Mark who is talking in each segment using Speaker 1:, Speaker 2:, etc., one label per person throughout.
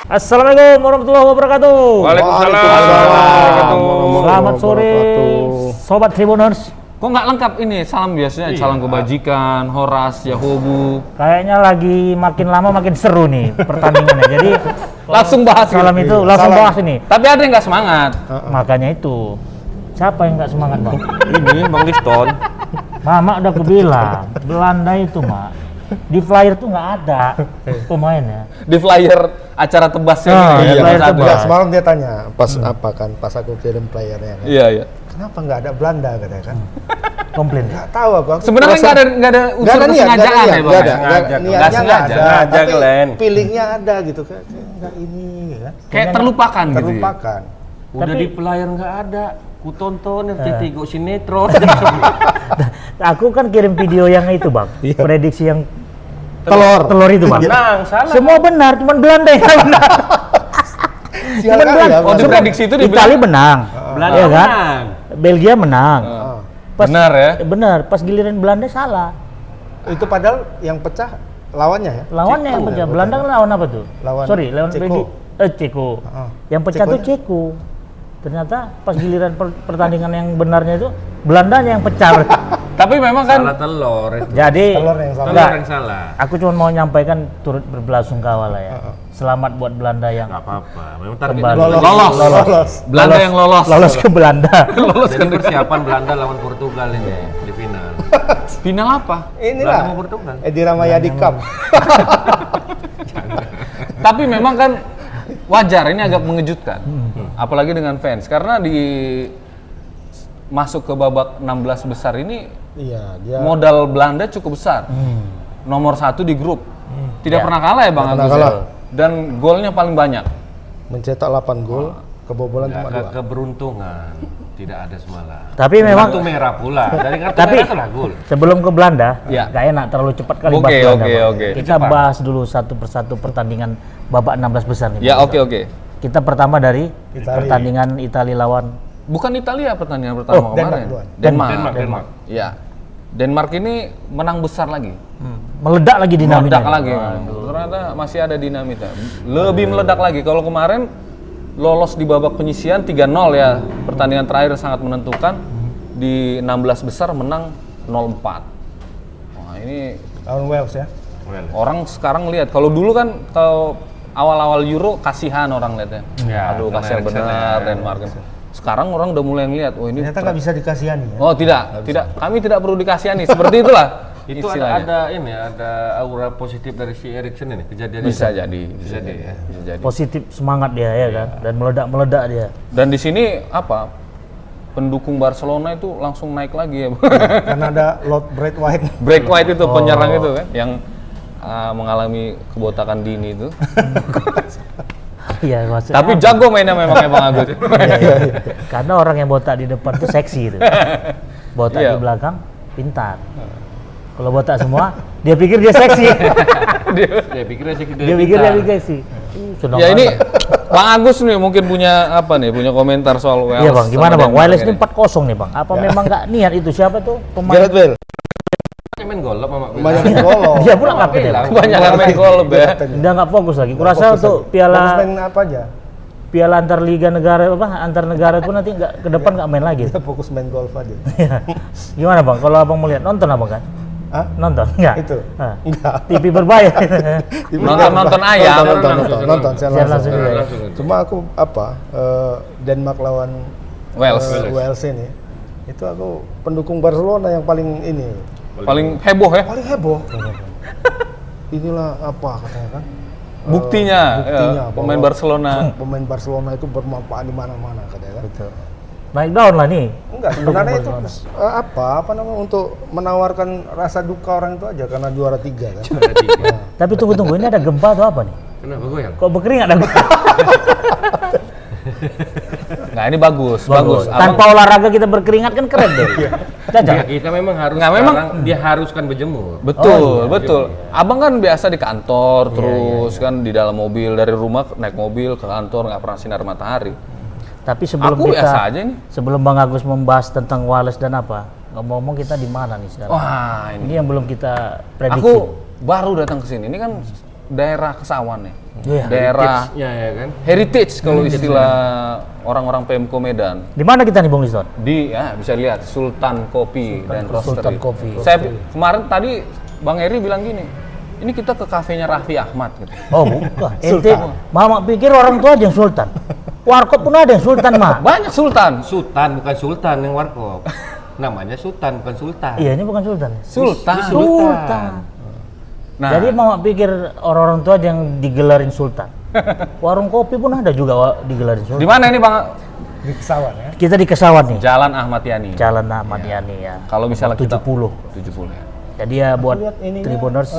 Speaker 1: Assalamualaikum warahmatullahi wabarakatuh.
Speaker 2: Waalaikumsalam.
Speaker 1: Selamat sore, Sobat Tribuners.
Speaker 2: Kok nggak lengkap ini salam biasanya? Salam kebajikan, Horas, Yahobu.
Speaker 1: Kayaknya lagi makin lama makin seru nih pertandingannya. Jadi
Speaker 2: Langsung bahas
Speaker 1: salam
Speaker 2: gitu.
Speaker 1: itu langsung
Speaker 3: Salam.
Speaker 1: bahas ini.
Speaker 2: Tapi ada yang nggak semangat.
Speaker 1: Makanya itu. Siapa yang nggak semangat, Bang?
Speaker 4: Ini Bang Liston.
Speaker 1: Mama udah kubilang, Belanda itu, Mak. Di flyer tuh nggak ada pemainnya.
Speaker 2: Di flyer acara tebasnya
Speaker 1: Ah,
Speaker 2: ini,
Speaker 1: iya,
Speaker 2: ya,
Speaker 1: flyer
Speaker 2: Mas Agus.
Speaker 1: tebas.
Speaker 3: Semalam dia tanya pas apa kan, pas aku kirim playernya kan.
Speaker 2: Iya, iya.
Speaker 3: Kenapa nggak ada Belanda katanya kan?
Speaker 1: Komplain.
Speaker 3: Nggak tahu aku.
Speaker 2: Sebenarnya nggak ada unsur kesengajaan ya, Bang.
Speaker 3: nggak ada.
Speaker 4: Sengaja.
Speaker 3: Niatnya
Speaker 2: Nggak
Speaker 3: nggak
Speaker 2: sengaja.
Speaker 3: ada.
Speaker 4: Sengaja,
Speaker 3: Tapi
Speaker 4: Glenn.
Speaker 3: feelingnya ada gitu kan. Nggak ini kan.
Speaker 2: Kayak terlupakan gitu. Ya?
Speaker 3: Terlupakan.
Speaker 4: Udah
Speaker 1: Tapi-
Speaker 4: di player nggak ada. Ku tonton nanti tengok sinetron.
Speaker 1: Aku kan kirim video yang itu, Bang. Prediksi yang
Speaker 3: Telur
Speaker 1: itu, Bang.
Speaker 4: Menang, salah.
Speaker 1: Semua benar, cuman Belanda yang nggak benar.
Speaker 3: Sial
Speaker 1: Cuman
Speaker 3: kali
Speaker 1: Belanda.
Speaker 3: ya,
Speaker 2: Oh, di
Speaker 3: Bang.
Speaker 2: prediksi itu dibilang
Speaker 1: Italia menang.
Speaker 4: Belanda
Speaker 1: Iya kan?
Speaker 4: menang.
Speaker 1: Belgia menang.
Speaker 3: Ah.
Speaker 2: benar ya.
Speaker 1: Benar, pas giliran Belanda salah.
Speaker 3: Itu padahal yang pecah lawannya ya.
Speaker 1: Lawannya yang
Speaker 3: Ceko
Speaker 1: pecah.
Speaker 3: ya,
Speaker 1: Belanda kan lawan apa tuh?
Speaker 3: Lawan
Speaker 1: lawan
Speaker 3: Ceko.
Speaker 1: Ceko.
Speaker 3: Ah.
Speaker 1: Yang pecah tuh
Speaker 3: Cekonya?
Speaker 1: Ceko. Ternyata pas giliran pertandingan yang benarnya itu Belandanya yang pecah.
Speaker 2: Tapi memang kan
Speaker 4: Salah telur itu.
Speaker 1: Jadi
Speaker 3: Telur yang salah.
Speaker 1: enggak,
Speaker 4: Telur yang salah.
Speaker 1: aku cuma mau nyampaikan turut berbelasungkawa lah ya. Selamat buat Belanda yang
Speaker 4: Nggak apa-apa. Memang targetnya
Speaker 1: Kembali.
Speaker 2: lolos. Belanda yang lolos.
Speaker 1: lolos ke Belanda.
Speaker 2: Lolos
Speaker 4: Jadi persiapan Belanda lawan Portugal ini di final.
Speaker 2: Final apa?
Speaker 3: Inilah.
Speaker 4: Belanda mau Portugal.
Speaker 3: Edi Ramayadi Cup.
Speaker 2: Tapi memang kan wajar, ini agak mengejutkan. Apalagi dengan fans. Karena di masuk ke babak 16 besar ini
Speaker 3: Iya, dia
Speaker 2: modal Belanda cukup besar. Nomor 1 di grup. Tidak pernah kalah ya Bang
Speaker 3: Tidak
Speaker 2: Agus.
Speaker 3: pernah
Speaker 2: ya?
Speaker 3: kalah.
Speaker 2: Dan golnya paling banyak.
Speaker 3: mencetak 8 gol, kebobolan
Speaker 4: Nggak,
Speaker 3: cuma 2.
Speaker 4: keberuntungan. Tidak ada semalam.
Speaker 1: Tapi memang
Speaker 4: Kartu merah pula. Dari kartu
Speaker 1: Tapi
Speaker 4: merah sudah gol.
Speaker 1: sebelum ke Belanda,
Speaker 2: Ya.
Speaker 1: gak enak terlalu cepat kali
Speaker 2: Oke,
Speaker 1: bahas Belanda,
Speaker 2: oke,
Speaker 1: Bang.
Speaker 2: oke.
Speaker 1: Kita bahas dulu satu persatu pertandingan babak 16 besar nih.
Speaker 2: Ya
Speaker 1: Bang.
Speaker 2: oke.
Speaker 1: Kita pertama dari
Speaker 3: Italia.
Speaker 1: pertandingan Italia lawan
Speaker 2: Bukan Italia pertandingan pertama
Speaker 3: Denmark
Speaker 2: kemarin.
Speaker 3: duluan.
Speaker 4: Denmark.
Speaker 2: Ya. Denmark ini menang besar lagi.
Speaker 1: meledak lagi dinamiknya.
Speaker 2: Meledak lagi. Ternyata masih ada dinamita. Lebih meledak lagi. Kalau kemarin lolos di babak penyisian 3-0 ya. Pertandingan terakhir sangat menentukan. Di 16 besar menang 0-4. Wah, ini
Speaker 3: Lawan Wales ya.
Speaker 2: orang sekarang lihat. Kalau dulu kan kalau awal-awal Euro kasihan orang lihatnya.
Speaker 4: Ya,
Speaker 2: Aduh,
Speaker 4: karena
Speaker 2: kasihan
Speaker 4: Eriksen
Speaker 2: benar
Speaker 4: ya.
Speaker 2: Denmark. Sekarang orang udah mulai ngelihat, oh ini
Speaker 3: Ternyata nggak bisa dikasihani ya.
Speaker 2: Oh tidak. Kami tidak perlu dikasihani. Seperti itulah
Speaker 4: Itu
Speaker 2: istilahnya.
Speaker 4: ada aura positif dari si Eriksen ini kejadian
Speaker 2: Bisa
Speaker 4: itu.
Speaker 2: jadi.
Speaker 4: Bisa jadi ya.
Speaker 2: Bisa jadi.
Speaker 1: Positif semangat dia ya kan, dan meledak dia.
Speaker 2: Dan di sini apa? Pendukung Barcelona itu langsung naik lagi ya.
Speaker 3: Karena ada Lord Brad White.
Speaker 2: Break White itu penyerang itu kan yang mengalami kebotakan dini itu.
Speaker 1: Iya, maksudnya
Speaker 2: Tapi jago mainnya memang ya Bang Agus.
Speaker 1: karena orang yang botak di depan tuh seksi itu. Botak
Speaker 2: Iya.
Speaker 1: di belakang pintar. Kalau botak semua, dia pikir dia seksi.
Speaker 4: Dia pikirnya sih
Speaker 1: dia pikir dia seksi. Senang
Speaker 2: Ya ini
Speaker 1: banget.
Speaker 2: Bang Agus nih mungkin punya apa nih? Punya komentar soal Wales.
Speaker 1: Iya Bang, gimana
Speaker 2: sama
Speaker 1: Bang?
Speaker 2: Denmark
Speaker 1: Wales ini
Speaker 2: ini.
Speaker 1: 4-0 nih Bang. Apa memang nggak niat itu? Siapa tuh pemain?
Speaker 3: Gareth Bale.
Speaker 4: main gol sama
Speaker 3: Banyak gol.
Speaker 1: Dia pula kapten ya.
Speaker 4: Bang.
Speaker 2: Kebanyakan main gol ya.
Speaker 1: Dia nggak fokus lagi. Kurasa
Speaker 3: Fokus
Speaker 1: untuk
Speaker 3: aja. Fokus main
Speaker 1: piala
Speaker 3: apa aja?
Speaker 1: antar liga negara apa antar negara itu nanti nggak ke depan nggak main lagi.
Speaker 3: Dia fokus main golf aja.
Speaker 1: Gimana Bang? Kalau Abang mau lihat nonton Abang kan?
Speaker 3: Hah?
Speaker 1: Nonton? Enggak.
Speaker 3: Itu?
Speaker 1: Hah.
Speaker 3: Enggak.
Speaker 1: TV berbayar.
Speaker 2: Nonton ayam.
Speaker 3: Nonton
Speaker 1: Siaran
Speaker 3: siaran
Speaker 1: langsung
Speaker 3: langsung.
Speaker 1: juga ya.
Speaker 4: Langsung.
Speaker 3: Cuma aku Denmark lawan
Speaker 2: Wales.
Speaker 3: Wales ini. Itu aku pendukung Barcelona yang paling ini.
Speaker 2: Paling heboh ya.
Speaker 3: Paling heboh. Inilah apa katanya kan?
Speaker 2: Buktinya,
Speaker 3: Buktinya
Speaker 2: ya, pemain
Speaker 3: bahwa
Speaker 2: Barcelona.
Speaker 3: Pemain Barcelona itu bermanfaat di mana-mana katanya kan.
Speaker 1: Betul. Naik daun lah nih.
Speaker 3: Enggak, sebenarnya itu apa namanya untuk menawarkan rasa duka orang itu aja karena juara 3 kan.
Speaker 1: Tapi tunggu, ini ada gempa atau apa nih?
Speaker 4: Kenapa goyang?
Speaker 1: Kok berkeringat ada gempa?
Speaker 2: Nah ini bagus.
Speaker 1: Tanpa olahraga kita berkeringat kan keren deh. Caca.
Speaker 4: Kita memang harus
Speaker 2: Nggak, memang-
Speaker 4: sekarang diharuskan berjemur.
Speaker 2: Betul, betul. Abang kan biasa di kantor terus kan di dalam mobil dari rumah naik mobil ke kantor nggak pernah sinar matahari.
Speaker 1: Tapi sebelum
Speaker 2: Aku
Speaker 1: kita,
Speaker 2: biasa aja nih.
Speaker 1: sebelum Bang Agus membahas tentang Wales dan apa, ngomong-ngomong kita di mana nih sekarang?
Speaker 2: Wah
Speaker 1: Ini yang belum kita prediksi.
Speaker 2: Aku baru datang ke sini. Ini kan daerah Kesawan ya.
Speaker 1: Iya.
Speaker 2: Daerah
Speaker 4: Ya kan.
Speaker 2: heritage kalau istilah orang-orang Pemko Medan.
Speaker 1: Di mana kita nih Bung Liston?
Speaker 2: Bisa lihat Sultan Kopi dan Roastery.
Speaker 3: Sultan Kopi.
Speaker 2: Saya kemarin tadi Bang Eri bilang gini, ini kita ke kafenya Raffi Ahmad gitu.
Speaker 1: Oh bukan. Ente, Mama pikir orang tua aja yang sultan. Warkop pun ada yang sultan mah.
Speaker 2: Banyak Sultan.
Speaker 4: Sultan bukan sultan yang warkop. Namanya Sultan bukan sultan.
Speaker 1: Iya ini bukan sultan.
Speaker 2: Sultan.
Speaker 1: Sultan.
Speaker 2: Nah,
Speaker 1: Jadi Mama pikir orang-orang tua aja yang digelarin sultan. Warung kopi pun ada juga digelarin sultan.
Speaker 2: di mana ini Bang?
Speaker 3: Di Kesawan ya.
Speaker 1: Kita di Kesawan nih.
Speaker 2: Jalan Ahmad Yani.
Speaker 1: Jalan Ahmad Yani ya.
Speaker 2: Kalau misalnya
Speaker 1: 70.
Speaker 2: kita 70 ya.
Speaker 1: Jadi ya buat
Speaker 3: Lihat ininya,
Speaker 1: Tribuners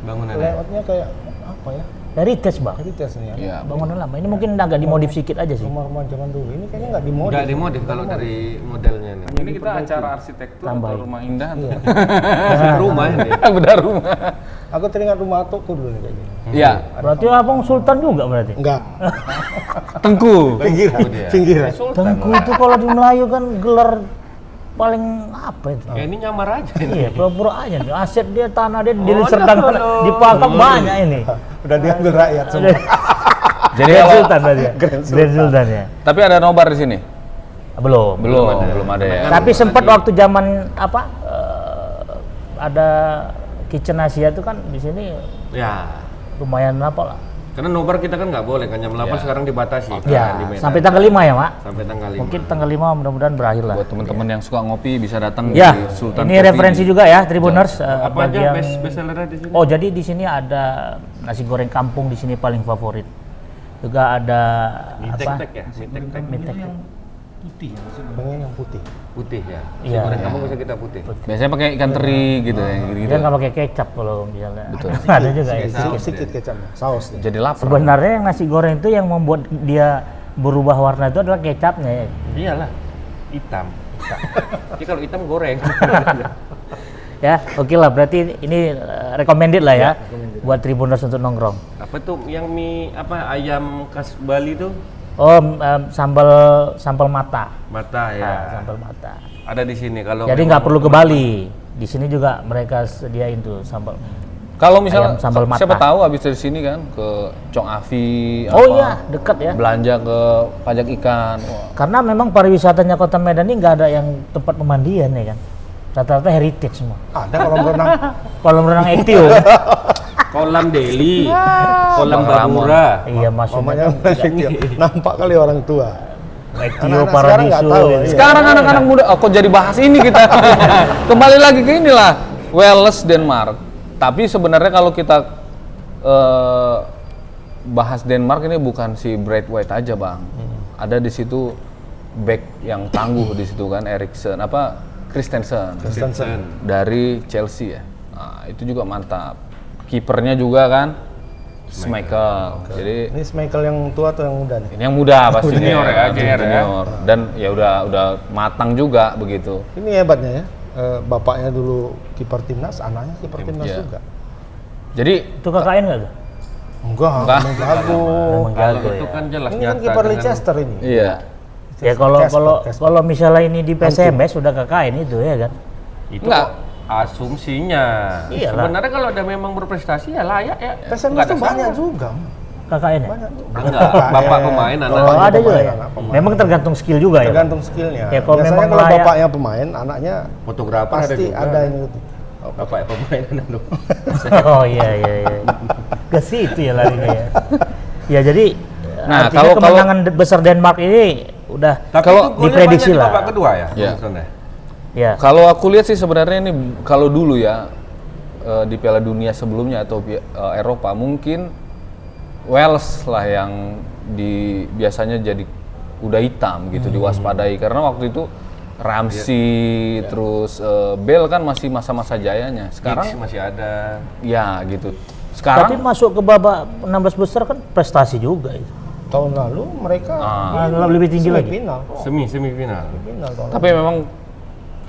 Speaker 4: Bangunannya.
Speaker 3: layoutnya kayak apa ya?
Speaker 1: heritage Bang.
Speaker 3: Heritage nih ya.
Speaker 2: Iya.
Speaker 1: Bangunan lama. Ini mungkin agak dimodif sedikit aja sih.
Speaker 3: Rumah-rumah zaman dulu ini kayaknya nggak dimodif.
Speaker 4: Enggak dimodif kalau dari modelnya nih.
Speaker 2: Ini kita acara arsitektur
Speaker 1: Tambahin.
Speaker 2: atau rumah indah.
Speaker 4: Rumah ini.
Speaker 2: Benar rumah.
Speaker 3: Aku teringat rumah Atokku dulu nih kayak gini.
Speaker 2: Iya.
Speaker 1: Berarti abang sultan juga berarti.
Speaker 3: Enggak.
Speaker 2: Tengku.
Speaker 3: Pinggiran.
Speaker 4: dia.
Speaker 3: Pinggiran.
Speaker 1: Tengku itu kalau di Melayu kan gelar paling apa itu?
Speaker 4: Ya ini nyamar aja ini.
Speaker 1: Iya, pura-pura aja nih. Aset dia, tanah dia, diri serta dipangkap banyak ini.
Speaker 3: Udah diambil rakyat semua.
Speaker 2: Jadi
Speaker 1: Grand
Speaker 2: kalau-
Speaker 1: Sultan berarti ya? Grand Sultan ya?
Speaker 2: Tapi ada nobar di sini?
Speaker 1: Belum.
Speaker 2: Belum ada ya.
Speaker 1: Tapi sempat waktu zaman apa ada Kitchen Asia itu kan di sini
Speaker 4: Ya.
Speaker 1: lumayan apa lah.
Speaker 4: Karena nobar kita kan nggak boleh kan jam 8 sekarang dibatasi kan,
Speaker 1: Ya,
Speaker 4: di Medan.
Speaker 1: sampai tanggal 5 ya, Mak.
Speaker 4: Sampai tanggal 5.
Speaker 1: Mungkin tanggal 5 mudah-mudahan berakhir lah.
Speaker 2: Buat teman-teman yang suka ngopi bisa datang
Speaker 1: Ya,
Speaker 2: di Sultan
Speaker 1: ini
Speaker 2: Kopi
Speaker 1: referensi
Speaker 2: di-
Speaker 1: juga ya, Tribuners.
Speaker 4: Apa
Speaker 1: bagi
Speaker 4: aja
Speaker 1: yang-
Speaker 4: best sellernya di sini?
Speaker 1: Oh, jadi di sini ada nasi goreng kampung di sini paling favorit. Juga ada
Speaker 4: Mie
Speaker 1: apa?
Speaker 4: tek-tek ya? Mie tek-tek.
Speaker 1: Mie tek.
Speaker 3: Pengen yang putih.
Speaker 4: Putih ya.
Speaker 1: Iya.
Speaker 4: Goreng kamu bisa kita putih.
Speaker 2: Biasanya pakai ikan teri gitu ya, gitu.
Speaker 1: Dia nggak pakai kecap kalau misalnya.
Speaker 2: Betul.
Speaker 1: Ada juga ya.
Speaker 3: Sedikit, sedikit kecapnya. Saus nih.
Speaker 2: Jadi lapar.
Speaker 1: Sebenarnya yang nasi goreng itu yang membuat dia berubah warna itu adalah kecapnya ya.
Speaker 4: Iyalah. Hitam. Jadi kalau hitam goreng.
Speaker 1: Ya, oke lah. Berarti ini recommended lah ya, buat Tribuners untuk nongkrong.
Speaker 4: Apa tuh yang mie apa ayam khas Bali tuh?
Speaker 1: Oh, sambal mata.
Speaker 4: Mata ya.
Speaker 1: Nah, sambal mata.
Speaker 4: Ada di sini kalau
Speaker 1: Jadi
Speaker 4: memang
Speaker 1: nggak perlu ke Bali. Di sini juga mereka sediain tuh sambal.
Speaker 2: Kalau misalnya
Speaker 1: Ayam sambal mata.
Speaker 2: siapa tahu habis dari sini kan ke Chong Afi
Speaker 1: Oh
Speaker 2: apa,
Speaker 1: iya, dekat ya.
Speaker 2: belanja ke pajak ikan. Wah,
Speaker 1: Karena memang pariwisatanya Kota Medan ini nggak ada yang tempat pemandian ya kan. Rata-rata heritage semua.
Speaker 3: Ada kolam renang.
Speaker 1: Kolam renang Ektio.
Speaker 4: kolam Deli, kolam
Speaker 2: Bang Ramon.
Speaker 4: Barbura.
Speaker 1: Iya, maksudnya
Speaker 3: Mamanya nampak kali orang tua.
Speaker 1: Ektio
Speaker 3: Anak-anak sekarang nggak
Speaker 1: Paradiso.
Speaker 3: tahu,
Speaker 1: ya.
Speaker 3: iya.
Speaker 2: Sekarang anak-anak muda, kok jadi bahas ini kita? Kembali lagi ke inilah, Welles Denmark. Tapi sebenarnya kalau kita bahas Denmark ini bukan si Braithwaite aja bang. Ada di situ back yang tangguh di situ kan, Eriksen, Christensen dari Chelsea ya. Nah, itu juga mantap. Kipernya juga kan, Schmeichel. Jadi
Speaker 3: Ini Michael yang tua atau yang muda nih?
Speaker 2: ini yang muda pasti
Speaker 4: Junior ya, junior ya.
Speaker 2: Dan ya udah matang juga begitu.
Speaker 3: Ini hebatnya ya. Bapaknya dulu kiper timnas, anaknya kiper timnas
Speaker 2: Iya.
Speaker 3: juga.
Speaker 2: Jadi
Speaker 1: Itu KKN nggak tuh?
Speaker 3: Enggak,
Speaker 2: Enggak.
Speaker 3: emang jago.
Speaker 1: Memang
Speaker 4: Kalau
Speaker 1: jago
Speaker 4: itu
Speaker 1: ya.
Speaker 4: kan jelas
Speaker 3: Ini kan
Speaker 4: nyata
Speaker 3: kiper
Speaker 4: dengan-
Speaker 3: Leicester ini.
Speaker 2: iya.
Speaker 1: Ya kalau
Speaker 3: Casper.
Speaker 1: kalau misalnya ini di PSMS sudah KKN itu ya kan.
Speaker 4: Itu
Speaker 2: Enggak.
Speaker 4: kok asumsinya.
Speaker 1: Iyalah.
Speaker 4: Sebenarnya kalau ada memang berprestasi ya layak ya.
Speaker 3: PSMS
Speaker 4: Nggak
Speaker 3: itu
Speaker 4: ada
Speaker 3: banyak
Speaker 4: salah.
Speaker 3: juga.
Speaker 1: KKN ya?
Speaker 3: Banyak juga.
Speaker 4: Enggak, bapak pemain anak.
Speaker 1: Oh,
Speaker 3: Bapaknya
Speaker 1: ada juga
Speaker 3: pemain,
Speaker 1: ya.
Speaker 3: anak pemain.
Speaker 1: Memang tergantung skill juga ya. Pak?
Speaker 3: Tergantung skillnya.
Speaker 1: Ya, kalau
Speaker 3: Biasanya
Speaker 1: memang
Speaker 3: kalau
Speaker 1: layak-
Speaker 3: bapaknya pemain, anaknya
Speaker 4: Fotografer
Speaker 3: pasti
Speaker 4: juga.
Speaker 3: ada yang itu.
Speaker 4: Bapak pemain anak dong.
Speaker 1: Oh iya. Ke situ ya larinya ya. Ya jadi
Speaker 2: Nah,
Speaker 1: artinya
Speaker 2: kalau-
Speaker 1: kemenangan besar Denmark ini udah
Speaker 4: Tapi
Speaker 2: Kalau
Speaker 4: itu golnya
Speaker 1: diprediksi
Speaker 4: banyak di
Speaker 1: lah.
Speaker 4: babak kedua ya?
Speaker 2: Iya.
Speaker 4: maksudnya?
Speaker 1: ya.
Speaker 2: Kalau aku lihat sih sebenarnya ini kalau dulu ya di Piala Dunia sebelumnya atau Eropa mungkin Wales lah yang biasanya jadi kuda hitam gitu diwaspadai karena waktu itu Ramsey terus Bale kan masih masa-masa jayanya. Sekarang
Speaker 4: Giggs masih ada.
Speaker 2: ya gitu.
Speaker 1: Tapi
Speaker 2: Sekarang
Speaker 1: masuk ke babak 16 besar kan prestasi juga itu.
Speaker 3: Tahun lalu mereka
Speaker 1: Lebih tinggi lagi.
Speaker 3: semifinal.
Speaker 4: Semifinal.
Speaker 3: Semifinal tahun
Speaker 2: tapi memang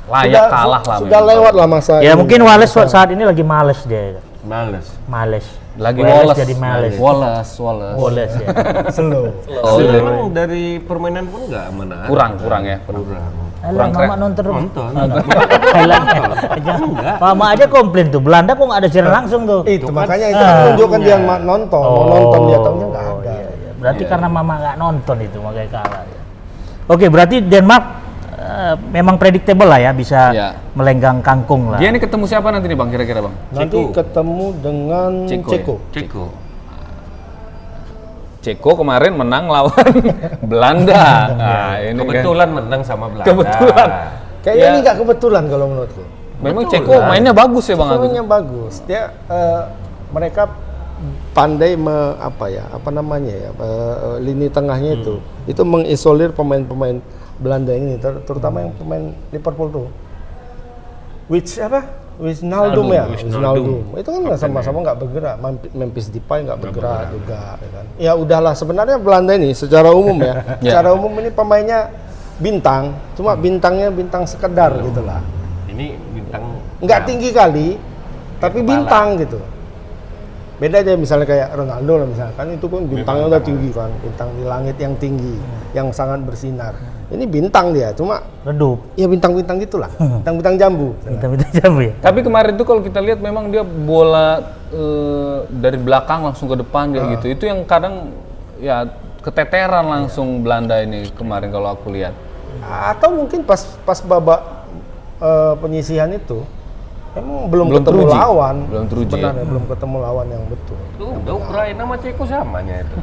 Speaker 2: layak kalah lah.
Speaker 3: Sudah
Speaker 2: memang.
Speaker 3: lewat lah masa
Speaker 1: Ya
Speaker 3: ini.
Speaker 1: mungkin Wallace saat ini lagi males dia.
Speaker 4: Males.
Speaker 1: Males.
Speaker 2: Lagi
Speaker 1: Wallace
Speaker 2: Wallace.
Speaker 1: jadi males.
Speaker 2: Wallace.
Speaker 1: Wallace ya.
Speaker 3: slow.
Speaker 2: Oh, iya.
Speaker 4: Memang dari permainan pun nggak menarik.
Speaker 2: Kurang ya.
Speaker 4: Kurang.
Speaker 1: Alah, Mama nonton.
Speaker 4: Nonton.
Speaker 1: Alah, Mama aja komplain tuh, Belanda kok nggak ada siaran langsung tuh.
Speaker 3: Itu
Speaker 4: kan
Speaker 3: makanya itu kan menunjukkan dia nonton, mau nonton dia tahunya nggak ada.
Speaker 1: Iya. Berarti karena Mama nggak nonton itu makanya kalah. Ya. Oke, berarti Denmark memang predictable lah ya, bisa
Speaker 2: Iya.
Speaker 1: melenggang kangkung lah.
Speaker 2: Dia ini ketemu siapa nanti nih Bang kira-kira Bang?
Speaker 3: Nanti ketemu dengan
Speaker 2: Ceko.
Speaker 3: Ceko.
Speaker 2: Ceko kemarin menang lawan Belanda. Nah, ini
Speaker 4: Kebetulan menang sama Belanda.
Speaker 2: Kebetulan.
Speaker 3: Kayaknya
Speaker 2: Ya.
Speaker 3: ini nggak kebetulan kalau menurutku.
Speaker 2: Memang Ceko mainnya bagus ya Bang Agus.
Speaker 3: Sebenarnya bagus. Dia mereka pandai lini tengahnya itu mengisolir pemain-pemain Belanda ini, terutama yang pemain Liverpool tuh. Wijnaldum ya, Wijnaldum. Itu kan nggak sama-sama nggak bergerak. Memphis Depay nggak bergerak juga. Ya kan? Ya udahlah, sebenarnya Belanda ini secara umum ya, secara umum ini pemainnya bintang, cuma bintangnya bintang sekedar gitulah.
Speaker 4: Ini bintang
Speaker 3: Nggak tinggi kali, tapi bintang gitu. Beda aja misalnya kayak Ronaldo lah misalnya, kan itu kan bintangnya udah tinggi kan, bintang di langit yang tinggi, yang sangat bersinar. Ini bintang dia, cuma
Speaker 1: Redup.
Speaker 3: ya bintang-bintang gitulah, bintang-bintang jambu.
Speaker 1: Minta jambu ya.
Speaker 2: Tapi kemarin tuh kalau kita lihat memang dia bola dari belakang langsung ke depan kayak gitu. Itu yang kadang ya keteteran langsung Belanda ini kemarin kalau aku lihat.
Speaker 3: Atau mungkin pas babak penyisihan itu emang belum ketemu
Speaker 2: teruji.
Speaker 3: lawan.
Speaker 2: Belum teruji,
Speaker 3: Sebenarnya belum ketemu lawan yang betul.
Speaker 4: Tuh, udah Ukraina sama Ceko samanya itu.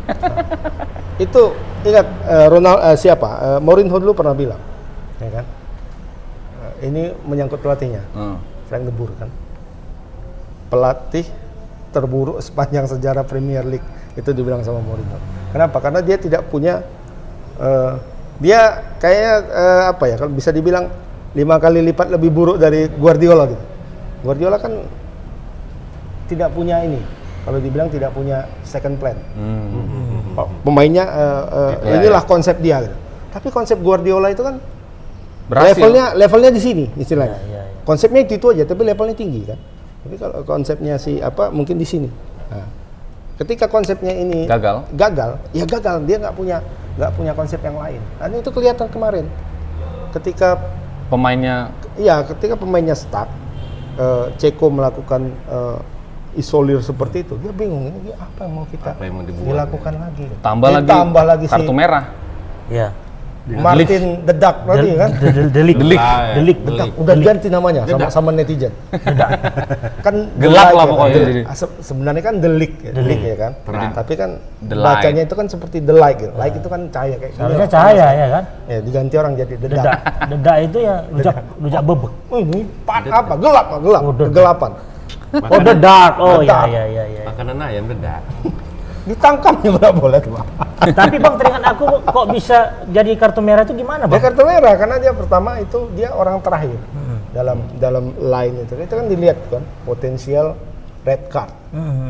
Speaker 3: Itu ingat Mourinho dulu pernah bilang, ya kan? Ini menyangkut pelatihnya, Frank de Boer kan. Pelatih terburuk sepanjang sejarah Premier League, itu dibilang sama Mourinho. Kenapa? Karena dia tidak punya dia kayaknya kalau bisa dibilang 5 kali lipat lebih buruk dari Guardiola gitu. Guardiola kan tidak punya ini, kalau dibilang tidak punya second plan. Pemainnya inilah konsep dia gitu. Tapi konsep Guardiola itu kan
Speaker 2: Berhasil.
Speaker 3: levelnya di sini istilahnya.
Speaker 1: Iya.
Speaker 3: Konsepnya itu aja, tapi levelnya tinggi kan. Tapi kalau konsepnya mungkin di sini. Nah, ketika konsepnya ini
Speaker 2: Gagal.
Speaker 3: ya gagal. Dia nggak punya konsep yang lain. Dan itu kelihatan kemarin. Ketika ketika pemainnya stuck, Ceko melakukan isolir seperti itu, dia bingung ini apa yang mau kita dilakukan lagi.
Speaker 2: Tambah lagi kartu merah.
Speaker 1: Iya.
Speaker 3: Martin the Duck tadi kan?
Speaker 1: Delik.
Speaker 3: Udah ganti namanya sama netizen. Kan
Speaker 2: Gelap
Speaker 3: Delik
Speaker 2: lah
Speaker 3: ya,
Speaker 2: pokoknya
Speaker 3: kan?
Speaker 2: jadi.
Speaker 3: Sebenarnya kan Delik ya kan. Tapi kan
Speaker 2: The Light.
Speaker 3: bacanya itu kan seperti The Light gitu. Light itu kan cahaya kayak
Speaker 1: Harusnya cahaya ya kan?
Speaker 3: Ya diganti orang jadi The Duck.
Speaker 1: Dedak itu ya rujak bebek.
Speaker 3: Ini gelap. Kegelapan.
Speaker 1: Oh, the dark. Oh
Speaker 3: The
Speaker 1: iya.
Speaker 4: Makanan ayam beda.
Speaker 3: Ditangkapnya nggak boleh tuh.
Speaker 1: Tapi Bang, teringat aku kok bisa jadi kartu merah itu gimana,
Speaker 3: Dia
Speaker 1: Bang?
Speaker 3: kartu merah karena dia pertama itu dia orang terakhir dalam line itu kan dilihat kan potensial red card.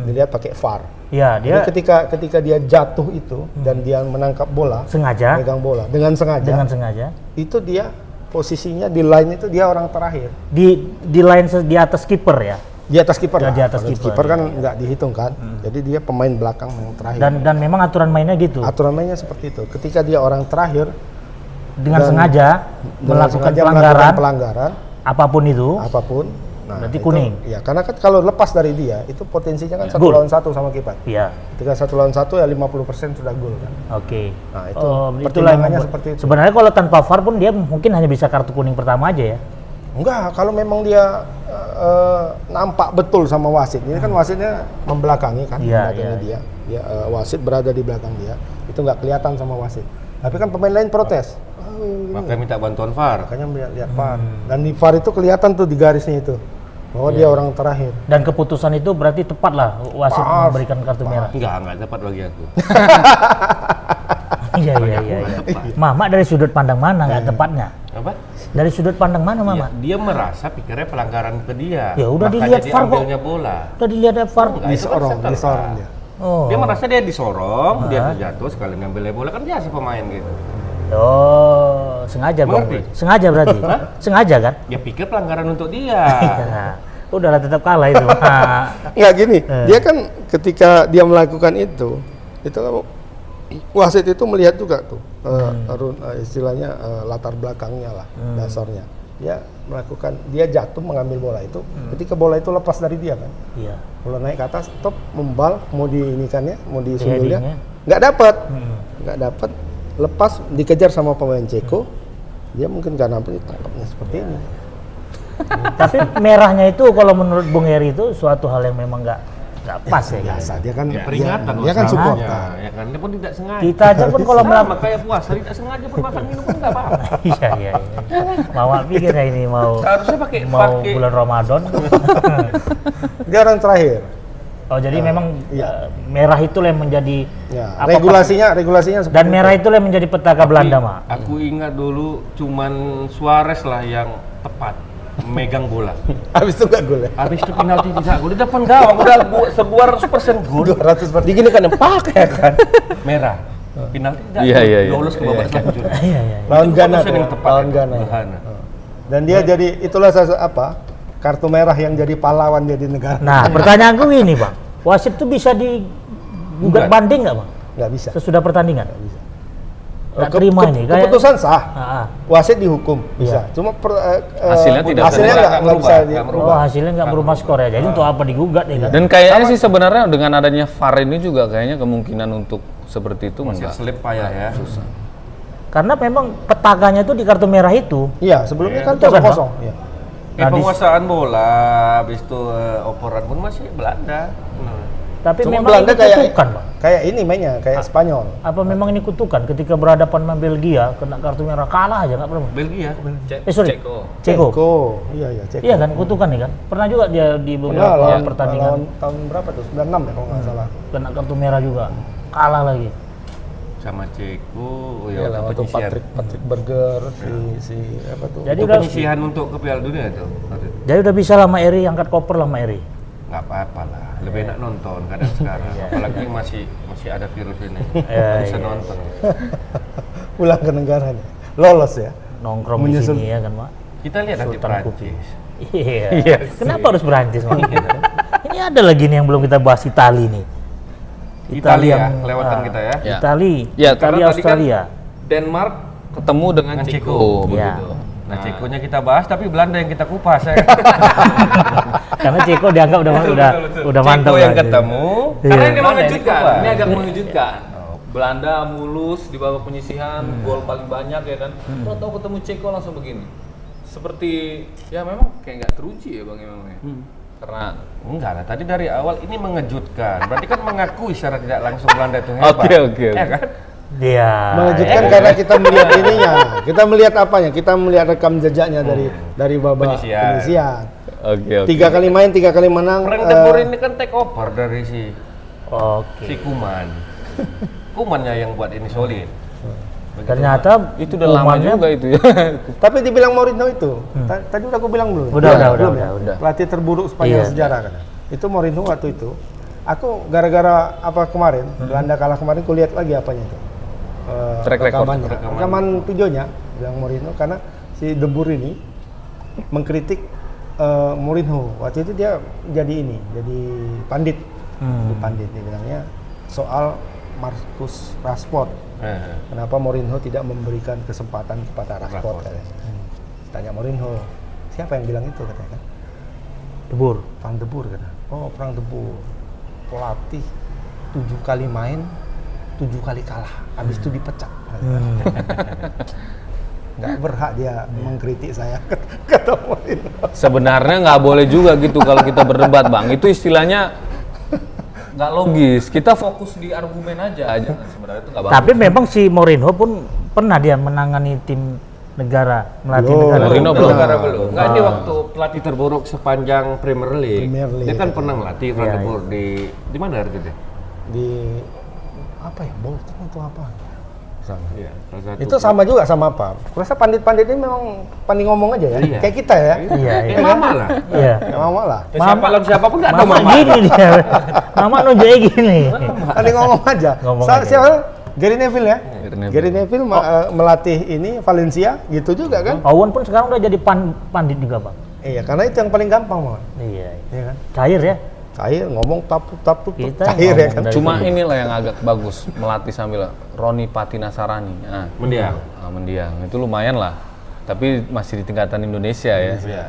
Speaker 3: Dilihat pakai VAR.
Speaker 1: Iya, dia
Speaker 3: Jadi ketika dia jatuh itu dan dia menangkap bola,
Speaker 1: sengaja
Speaker 3: megang bola dengan sengaja, itu dia posisinya di line itu dia orang terakhir.
Speaker 1: di line di atas kiper ya.
Speaker 3: Di atas kiper.
Speaker 1: Ya,
Speaker 3: lah.
Speaker 1: di atas
Speaker 3: Kalau
Speaker 1: kiper,
Speaker 3: kiper kan nggak dihitung kan. Jadi dia pemain belakang yang terakhir.
Speaker 1: Dan memang aturan mainnya gitu.
Speaker 3: Aturan mainnya seperti itu. Ketika dia orang terakhir
Speaker 1: Dengan
Speaker 3: dan
Speaker 1: sengaja melakukan pelanggaran apapun itu.
Speaker 3: Nah,
Speaker 1: Berarti
Speaker 3: itu,
Speaker 1: kuning.
Speaker 3: Ya, karena kan kalau lepas dari dia itu potensinya kan 1
Speaker 1: Gol.
Speaker 3: lawan 1 sama kiper.
Speaker 1: Iya.
Speaker 3: Ketika 1 lawan 1 ya 50% sudah gol kan.
Speaker 1: Oke.
Speaker 3: Nah, itu
Speaker 1: itulah yang
Speaker 3: pertimbangannya
Speaker 1: membuat-
Speaker 3: seperti itu.
Speaker 1: Sebenarnya kalau tanpa VAR pun dia mungkin hanya bisa kartu kuning pertama aja ya.
Speaker 3: Enggak, kalau memang dia nampak betul sama wasit. Ini kan wasitnya membelakangi kan,
Speaker 1: Iya,
Speaker 3: membelakangi
Speaker 1: iya.
Speaker 3: dia. Wasit berada di belakang dia. Itu nggak kelihatan sama wasit. Tapi kan pemain lain protes.
Speaker 4: Makanya minta bantuan VAR.
Speaker 3: Makanya lihat VAR. Dan di VAR itu kelihatan tuh di garisnya itu bahwa dia orang terakhir.
Speaker 1: Dan keputusan itu berarti tepat lah wasit memberikan kartu merah.
Speaker 4: Enggak tepat bagi aku.
Speaker 1: Iya. Mama dari sudut pandang mana nggak tepatnya?
Speaker 4: Apa?
Speaker 1: Dari sudut pandang mana Mama?
Speaker 4: Dia merasa pikirnya pelanggaran ke dia.
Speaker 1: Ya udah
Speaker 4: Makanya
Speaker 1: dilihat
Speaker 4: dia
Speaker 1: VAR kok.
Speaker 4: ambilnya bola.
Speaker 1: Udah dilihat VAR.
Speaker 4: Enggak, itu kan setelah.
Speaker 3: Disorong dia.
Speaker 1: Oh.
Speaker 4: Dia merasa dia disorong, dia terjatuh sekali ngambilnya bola kan biasa pemain gitu.
Speaker 1: Oh, sengaja Bang.
Speaker 4: Mengerti?
Speaker 1: Sengaja berarti. Sengaja kan?
Speaker 4: Dia pikir pelanggaran untuk dia.
Speaker 1: Ya. Udahlah tetap kalah itu.
Speaker 3: Nggak gini, dia kan ketika dia melakukan itu kan wasit itu melihat juga tuh istilahnya latar belakangnya lah, dasarnya. Dia jatuh mengambil bola itu, ketika bola itu lepas dari dia kan.
Speaker 1: Iya.
Speaker 3: Kalau naik ke atas, top membal, mau diinikannya, mau disundulnya,
Speaker 1: Headingnya.
Speaker 3: nggak dapat, lepas dikejar sama pemain Ceko, dia mungkin karena tangkapnya seperti ini.
Speaker 1: Tapi merahnya itu kalau menurut Bung Heri itu suatu hal yang memang nggak pas ya.
Speaker 3: Biasa, dia kan
Speaker 4: Peringatan
Speaker 3: dia kan supporter.
Speaker 4: Ya kan, dia pun tidak sengaja.
Speaker 1: Kita aja pun kalau
Speaker 4: Sama kayak puasa, tidak sengaja pun makan minum pun nggak apa-apa.
Speaker 1: Iya. Mama pikir ya ini mau
Speaker 4: Seharusnya pakai
Speaker 1: bulan Ramadan.
Speaker 3: Dia orang terakhir.
Speaker 1: Oh jadi memang
Speaker 3: iya.
Speaker 1: merah itu yang menjadi
Speaker 3: Ya, regulasinya seperti
Speaker 1: dan merah itu yang menjadi petaka Belanda, Mak.
Speaker 4: Aku ingat dulu cuman Suarez lah yang tepat megang bola.
Speaker 3: Habis itu nggak gol ya?
Speaker 4: Habis itu penalti tidak gol di depan gawang udah 200% gol.
Speaker 3: 200%.
Speaker 4: Digini kan empat ya kan. Merah. Penalti tidak
Speaker 2: Iya.
Speaker 4: lolos ke babak selanjutnya.
Speaker 1: Iya.
Speaker 3: Lawan
Speaker 4: Itu
Speaker 3: Ghana,
Speaker 4: keputusan yang tepat
Speaker 3: lawan
Speaker 4: ya,
Speaker 3: Ghana.
Speaker 4: Ghana.
Speaker 3: Dan dia jadi itulah kartu merah yang jadi pahlawan dia di negara.
Speaker 1: Nah, pertanyaanku ini, Bang. Wasit itu bisa digugat banding nggak, Bang?
Speaker 3: Nggak bisa.
Speaker 1: Sesudah pertandingan? Nggak terima ini. Kayak
Speaker 3: Keputusan sah.
Speaker 1: Ah.
Speaker 3: Wasit dihukum bisa.
Speaker 1: Iya.
Speaker 3: Cuma
Speaker 2: Hasilnya tidak
Speaker 3: hasilnya
Speaker 4: berubah,
Speaker 3: nggak bisa
Speaker 4: nggak
Speaker 1: Oh, hasilnya nggak berubah skor ya. Jadi untuk apa digugat ya kan?
Speaker 2: Dan kayaknya sih sebenarnya dengan adanya VAR ini juga kayaknya kemungkinan untuk seperti itu
Speaker 4: Masih
Speaker 2: enggak.
Speaker 4: selip payah ya.
Speaker 2: Susah.
Speaker 1: Karena memang petakanya itu di kartu merah itu.
Speaker 3: Iya, sebelumnya kan
Speaker 1: Betul kan,
Speaker 3: kosong. Iya.
Speaker 4: Penguasaan bola, habis itu operan pun masih Belanda.
Speaker 1: Tapi
Speaker 3: Cuma
Speaker 1: memang
Speaker 3: Belanda
Speaker 1: ini kutukan, Bang.
Speaker 3: kayak ini mainnya, kayak Spanyol.
Speaker 1: Apa memang ini kutukan ketika berhadapan sama Belgia kena kartu merah kalah aja nggak pernah?
Speaker 4: Belgia.
Speaker 1: Sorry.
Speaker 2: Ceko.
Speaker 1: Ceko.
Speaker 3: Iya, Ceko.
Speaker 1: Iya kan kutukan nih kan. Pernah juga dia di beberapa
Speaker 3: lawan
Speaker 1: pertandingan
Speaker 3: tahun berapa tuh? 96 ya kalau nggak salah.
Speaker 1: kena kartu merah juga. Kalah lagi.
Speaker 4: Sama Ceko,
Speaker 3: Iya, lawan tuh Patrick Berger, si apa tuh?
Speaker 1: Jadi
Speaker 4: Itu
Speaker 1: udah
Speaker 4: penyisihan untuk ke Piala Dunia itu.
Speaker 1: jadi udah bisa lah sama Eri angkat koper lah sama Eri.
Speaker 4: Nggak apa-apa lah, lebih enak nonton kadang sekarang. Apalagi masih ada virus ini, bisa nonton.
Speaker 3: Pulang ke negaranya. Lolos ya.
Speaker 1: Nongkrong
Speaker 3: Menyusul.
Speaker 1: di sini ya kan, Mak.
Speaker 4: Kita lihat nanti
Speaker 1: Sultan
Speaker 4: Perancis.
Speaker 1: Iya. Kenapa harus Perancis, Mak? Ini ada lagi nih yang belum kita bahas, Itali nih.
Speaker 4: Italia kelewatan kita ya.
Speaker 2: Ya.
Speaker 1: Itali,
Speaker 2: Ya,
Speaker 1: Italia,
Speaker 2: karena tadi kan
Speaker 1: Australia.
Speaker 2: Denmark ketemu dengan
Speaker 4: Dengan
Speaker 2: Ceko,
Speaker 4: Ceko.
Speaker 2: begitu.
Speaker 1: Ya.
Speaker 4: Nah, Cekonya kita bahas, tapi Belanda yang kita kupas ya.
Speaker 1: Karena Ceko dianggap udah mantap
Speaker 4: Ceko yang
Speaker 1: lah.
Speaker 4: ketemu.
Speaker 2: Karena ini
Speaker 4: Belanda yang
Speaker 2: mengejutkan,
Speaker 4: dikupas.
Speaker 2: ini agak mengejutkan. Belanda mulus di babak penyisihan, gol paling banyak ya kan. Tahu ketemu Ceko langsung begini. Seperti ya memang kayak nggak teruji ya Bang memangnya. Karena
Speaker 4: Enggak lah, tadi dari awal ini mengejutkan. Berarti kan mengakui secara tidak langsung Belanda itu hebat.
Speaker 2: Oke.
Speaker 4: Ya kan?
Speaker 1: Dia
Speaker 3: Mengejutkan karena kita melihat ininya. Kita melihat apanya? Kita melihat rekam jejaknya dari babak
Speaker 4: Penyisian.
Speaker 3: penyisian.
Speaker 2: oke.
Speaker 3: 3 kali main, 3 kali menang.
Speaker 4: Frank de Boer ini kan take over dari si
Speaker 1: Oke.
Speaker 4: Kuman. Kumannya yang buat ini solid.
Speaker 1: Ternyata
Speaker 2: Itu udah lama
Speaker 1: kumannya-
Speaker 2: juga itu ya.
Speaker 3: Tapi dibilang Mourinho itu. Tadi udah aku bilang belum?
Speaker 1: Udah,
Speaker 3: Belum ya?
Speaker 2: udah.
Speaker 3: Pelatih terburuk sepanjang
Speaker 1: Iya.
Speaker 3: sejarah kan. Itu Mourinho waktu itu. Aku gara-gara apa kemarin, Belanda kalah kemarin, ku lihat lagi apanya itu.
Speaker 2: Track record.
Speaker 3: Rekaman videonya bilang Mourinho karena si De Boer ini mengkritik Mourinho. Waktu itu dia jadi pandit. Jadi pandit dia bilangnya soal Marcus Rashford. Kenapa Mourinho tidak memberikan kesempatan kepada Rashford? Katanya. Tanya Mourinho, siapa yang bilang itu katanya kan?
Speaker 1: De Boer.
Speaker 3: Frank de Boer katanya. Oh, Frank de Boer. Pelatih 7 kali main, 7 kali kalah. Habis itu dipecat. Nggak berhak dia mengkritik saya, kata Mourinho.
Speaker 2: Sebenarnya nggak boleh juga gitu kalau kita berdebat Bang. Itu istilahnya nggak logis. Kita fokus di argumen aja. Sebenarnya itu nggak bagus.
Speaker 1: Tapi memang si Mourinho pun pernah dia menangani tim negara, melatih
Speaker 3: Belum.
Speaker 1: negara.
Speaker 2: Mourinho belum.
Speaker 4: Negara belum. Enggak, ini waktu pelatih terburuk sepanjang Premier League. Dia kan pernah melatih Frank de Boer di mana itu dia?
Speaker 3: Di apa ya, Bolton atau apa? Sama.
Speaker 4: Iya, salah satu.
Speaker 3: Itu sama juga sama apa? Kurasa pandit-pandit ini memang pandai ngomong aja ya,
Speaker 4: Iya.
Speaker 3: kayak kita ya.
Speaker 1: Iya, iya.
Speaker 4: Kayak mama lah.
Speaker 1: Iya.
Speaker 3: Kayak mama lah.
Speaker 4: Siapa lawan siapapun nggak tahu
Speaker 1: Mama
Speaker 4: mama.
Speaker 1: gini dia. Mama nunjuknya gini.
Speaker 3: Pandai ngomong aja.
Speaker 1: Ngomong aja.
Speaker 3: Siapa? Gary Neville ya.
Speaker 2: Gary Neville.
Speaker 3: Gary Neville melatih ini Valencia, gitu juga kan?
Speaker 1: Owen pun sekarang udah jadi pandit juga, Bang.
Speaker 3: Iya, karena itu yang paling gampang, Bang.
Speaker 1: Iya.
Speaker 3: Iya kan?
Speaker 1: Cair ya.
Speaker 3: cair, ngomong tap
Speaker 1: Kita
Speaker 3: cair ya
Speaker 1: ngomong
Speaker 3: kan.
Speaker 1: dari
Speaker 2: Cuma inilah yang agak bagus melatih sambil Roni Patinasarani. Nah,
Speaker 4: Mendiang.
Speaker 2: mendiang itu lumayan lah. Tapi masih di tingkatan Indonesia ya.
Speaker 4: Iya.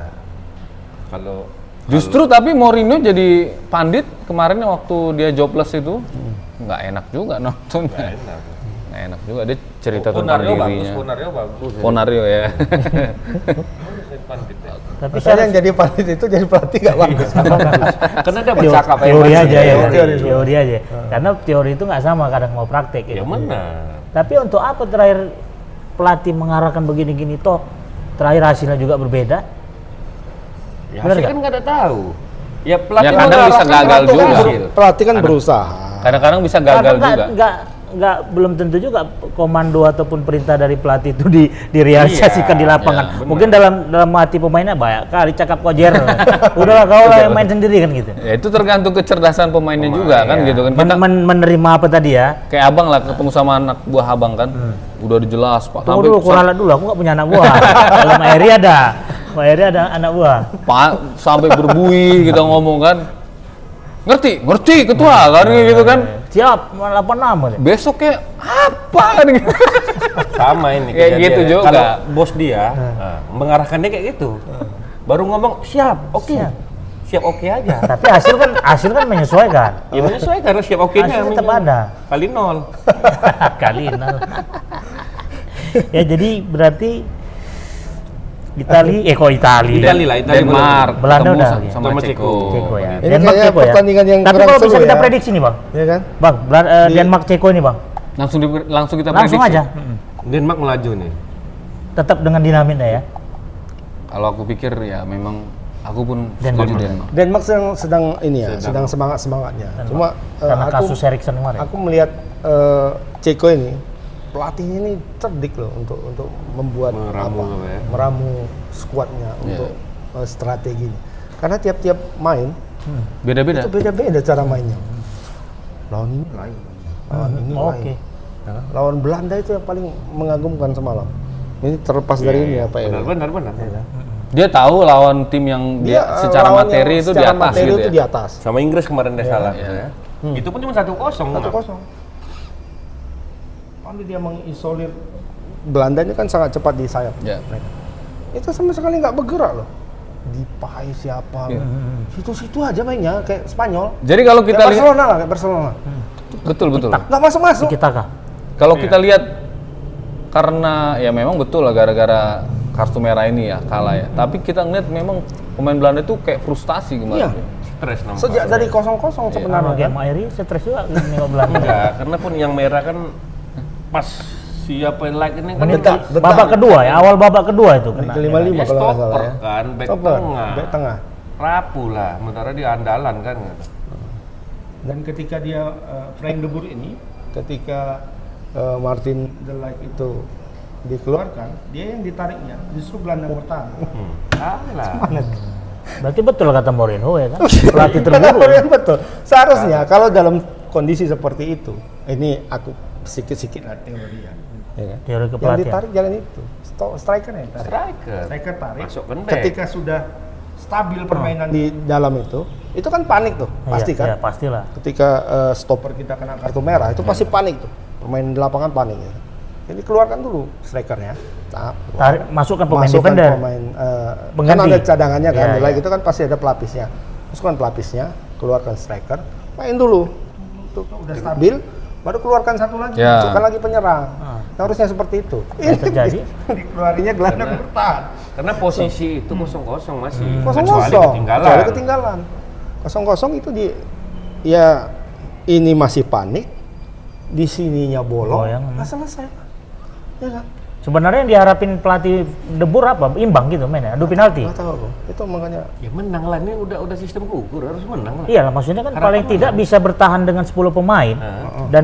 Speaker 4: Kalau
Speaker 2: Justru tapi Mourinho jadi pandit kemarin waktu dia jobless itu nggak enak juga nontonnya. Nggak enak juga, dia cerita tentang dirinya.
Speaker 4: Ponario bagus.
Speaker 2: Ponario ya.
Speaker 1: Tapi
Speaker 3: Masalah yang jadi pandit itu jadi pelatih nggak bagus.
Speaker 4: Karena dia bercakap
Speaker 1: teori aja ya,
Speaker 3: Teori.
Speaker 1: teori aja. Karena teori itu nggak sama kadang mau praktek.
Speaker 4: Ya
Speaker 1: gitu.
Speaker 4: mana?
Speaker 1: Tapi untuk apa terakhir pelatih mengarahkan begini-gini toh terakhir hasilnya juga berbeda?
Speaker 4: Ya,
Speaker 1: Bener
Speaker 4: hasil
Speaker 1: nggak?
Speaker 4: kan nggak ada tahu. Ya pelatih
Speaker 2: Ya, kadang bisa
Speaker 4: mengarahkan
Speaker 2: gagal
Speaker 4: pelatih
Speaker 2: juga.
Speaker 4: hasil.
Speaker 3: Pelatih kan berusaha.
Speaker 2: Kadang-kadang bisa gagal juga.
Speaker 1: Nggak belum tentu juga komando ataupun perintah dari pelatih itu direalisasikan
Speaker 4: Iya,
Speaker 1: di lapangan.
Speaker 2: iya, benar.
Speaker 1: Mungkin dalam hati pemainnya banyak kali cakap kojer. Udahlah kau lah yang main sendiri kan gitu.
Speaker 2: Ya itu tergantung kecerdasan pemainnya juga kan gitu kan. Kita
Speaker 1: Menerima apa tadi ya?
Speaker 2: kayak abang lah ketemu sama anak buah abang kan. Udah jelas Pak.
Speaker 1: Tunggu dulu, kuralat dulu. Aku nggak punya anak buah. Kalau Mbak Eri ada. Mbak Eri ada anak buah.
Speaker 2: Sampai berbuih kita ngomong kan. Ngerti ketua kan gitu kan.
Speaker 1: Siap, 86 deh.
Speaker 2: Besoknya apa kan gitu.
Speaker 4: Sama ini
Speaker 2: Kayak
Speaker 4: kejadiannya.
Speaker 2: gitu juga.
Speaker 4: Kalau bos dia mengarahkannya kayak gitu. Baru ngomong siap, oke. Siap oke aja.
Speaker 1: Tapi hasil kan menyesuaikan.
Speaker 4: Ya menyesuaikan karena siap oke-nya
Speaker 1: Hasil tetap ada.
Speaker 4: kali 0.
Speaker 1: Kali nol. Ya jadi berarti Itali
Speaker 4: Itali
Speaker 2: Denmark
Speaker 1: Belanda
Speaker 2: ketemu
Speaker 1: udah,
Speaker 2: sama
Speaker 4: sama
Speaker 2: Ceko.
Speaker 1: Ceko ya.
Speaker 3: Ini
Speaker 1: Denmark
Speaker 3: kayak
Speaker 1: Ceko ya.
Speaker 3: pertandingan yang
Speaker 1: Tapi
Speaker 3: kurang
Speaker 1: kalau bisa
Speaker 3: seru
Speaker 1: kita
Speaker 3: ya.
Speaker 1: prediksi nih bang,
Speaker 3: Ya kan?
Speaker 1: bang Denmark Ceko ini bang,
Speaker 2: Langsung kita
Speaker 1: langsung
Speaker 2: prediksi.
Speaker 1: aja.
Speaker 4: Denmark melaju nih.
Speaker 1: Tetap dengan dinamiknya ya.
Speaker 2: Kalau aku pikir ya memang aku pun
Speaker 1: Denmark.
Speaker 2: setuju Denmark.
Speaker 3: Denmark sedang ini ya, sedang semangatnya. Cuma
Speaker 1: Karena kasus Eriksen kemarin.
Speaker 3: aku melihat Ceko ini pelatihnya ini cerdik loh untuk membuat
Speaker 4: Meramu apa ya?
Speaker 3: meramu skuadnya untuk strateginya. Karena tiap-tiap main
Speaker 2: Beda-beda.
Speaker 3: itu beda-beda cara mainnya. Lawan ini lain, lawan ini lain.
Speaker 1: Oke.
Speaker 3: Ya kan? Lawan Belanda itu yang paling mengagumkan semalam. Ini terlepas dari ini ya Pak Eri.
Speaker 4: Benar.
Speaker 2: Dia tahu lawan tim yang dia secara
Speaker 3: lawan
Speaker 2: materi
Speaker 3: yang
Speaker 2: itu di
Speaker 3: secara
Speaker 2: atas
Speaker 3: materi
Speaker 2: gitu
Speaker 3: itu
Speaker 2: ya.
Speaker 3: di atas.
Speaker 4: Sama Inggris kemarin dia salah
Speaker 2: iya.
Speaker 4: ya. Itu pun cuma 1-0.
Speaker 3: 1-0. Lalu dia mengisolir Belanda ini kan sangat cepat di sayap.
Speaker 2: Ya.
Speaker 3: Itu sama sekali nggak bergerak loh. Dipai siapa?
Speaker 2: Iya.
Speaker 3: Situ-situ aja mainnya kayak Spanyol.
Speaker 2: Jadi kalau kita
Speaker 3: Kayak
Speaker 2: lihat
Speaker 3: Barcelona lah, kayak Barcelona.
Speaker 2: betul.
Speaker 3: Nggak masuk-masuk.
Speaker 1: Kita kah?
Speaker 2: Kalau kita lihat karena ya memang betul lah gara-gara kartu merah ini ya kalah ya. Tapi kita ngeliat memang pemain Belanda itu kayak frustasi
Speaker 3: Iya.
Speaker 2: kemarin.
Speaker 4: Stres nampak.
Speaker 3: Sejak dari 0-0
Speaker 1: Karena
Speaker 3: sebenarnya kan.
Speaker 1: game Airi stres juga nengok Belanda.
Speaker 4: Enggak, karena pun yang merah kan pas siapa yang like ini kan
Speaker 1: Menit
Speaker 3: Betul.
Speaker 1: babak kedua ya, awal babak kedua itu kena.
Speaker 3: Ke 55
Speaker 4: dia
Speaker 3: kalau nggak salah
Speaker 4: stopper
Speaker 3: ya.
Speaker 4: kan, back
Speaker 3: Stopper,
Speaker 4: tengah.
Speaker 3: back tengah.
Speaker 4: Rapuh lah, sementara dia andalan kan.
Speaker 3: Dan ketika dia Frank de Boer ini, ketika Martin de Ligt itu dikeluarkan, dia yang ditariknya justru Belanda bertahan.
Speaker 4: Alah.
Speaker 1: Berarti betul kata Mourinho ya kan? Pelatih terburuk.
Speaker 3: Yang betul. Seharusnya kalau dalam kondisi seperti itu, ini aku sikit-sikit lah teori ya. Ya kan?
Speaker 1: Teori
Speaker 3: Yang
Speaker 1: kepelatihan.
Speaker 3: ditarik jangan itu, striker yang tarik.
Speaker 4: Striker.
Speaker 3: Striker tarik.
Speaker 4: Masuk ke back.
Speaker 3: Ketika sudah stabil permainan di dalam itu kan panik tuh, pasti
Speaker 1: Iya,
Speaker 3: kan.
Speaker 1: iya, pastilah.
Speaker 3: Ketika stopper kita kena kartu merah, itu pasti panik tuh. Pemain di lapangan panik. Ya. Jadi keluarkan dulu strikernya. Nah,
Speaker 1: Masukkan pemain
Speaker 3: masukkan
Speaker 1: defender.
Speaker 3: pemain kan
Speaker 1: Pengganti.
Speaker 3: ada cadangannya kan,
Speaker 1: Iya,
Speaker 3: nilai
Speaker 1: iya.
Speaker 3: itu kan pasti ada pelapisnya. Masukkan pelapisnya, keluarkan striker, main dulu. Tuh, udah stabil, baru keluarkan satu lagi,
Speaker 2: Ya.
Speaker 3: masukkan lagi penyerang. Harusnya seperti itu.
Speaker 1: Yang terjadi?
Speaker 3: Dikeluarinya gelandang bertahan.
Speaker 4: Karena posisi itu kosong-kosong masih.
Speaker 3: Kosong
Speaker 4: Kecuali ketinggalan.
Speaker 3: Kecuali ketinggalan. Kosong itu ya ini masih panik, di sininya bolong,
Speaker 1: Goyang.
Speaker 3: nggak selesai. Ya kan?
Speaker 1: Sebenarnya yang diharapin pelatih De Boer apa? Imbang gitu mainnya, adu penalti.
Speaker 3: Nggak tahu aku. Itu makanya
Speaker 4: Ya menang lah, ini udah sistem gugur, harus menang lah.
Speaker 1: Iya lah, maksudnya kan
Speaker 4: Harapan
Speaker 1: paling tidak bisa bertahan dengan 10 pemain dan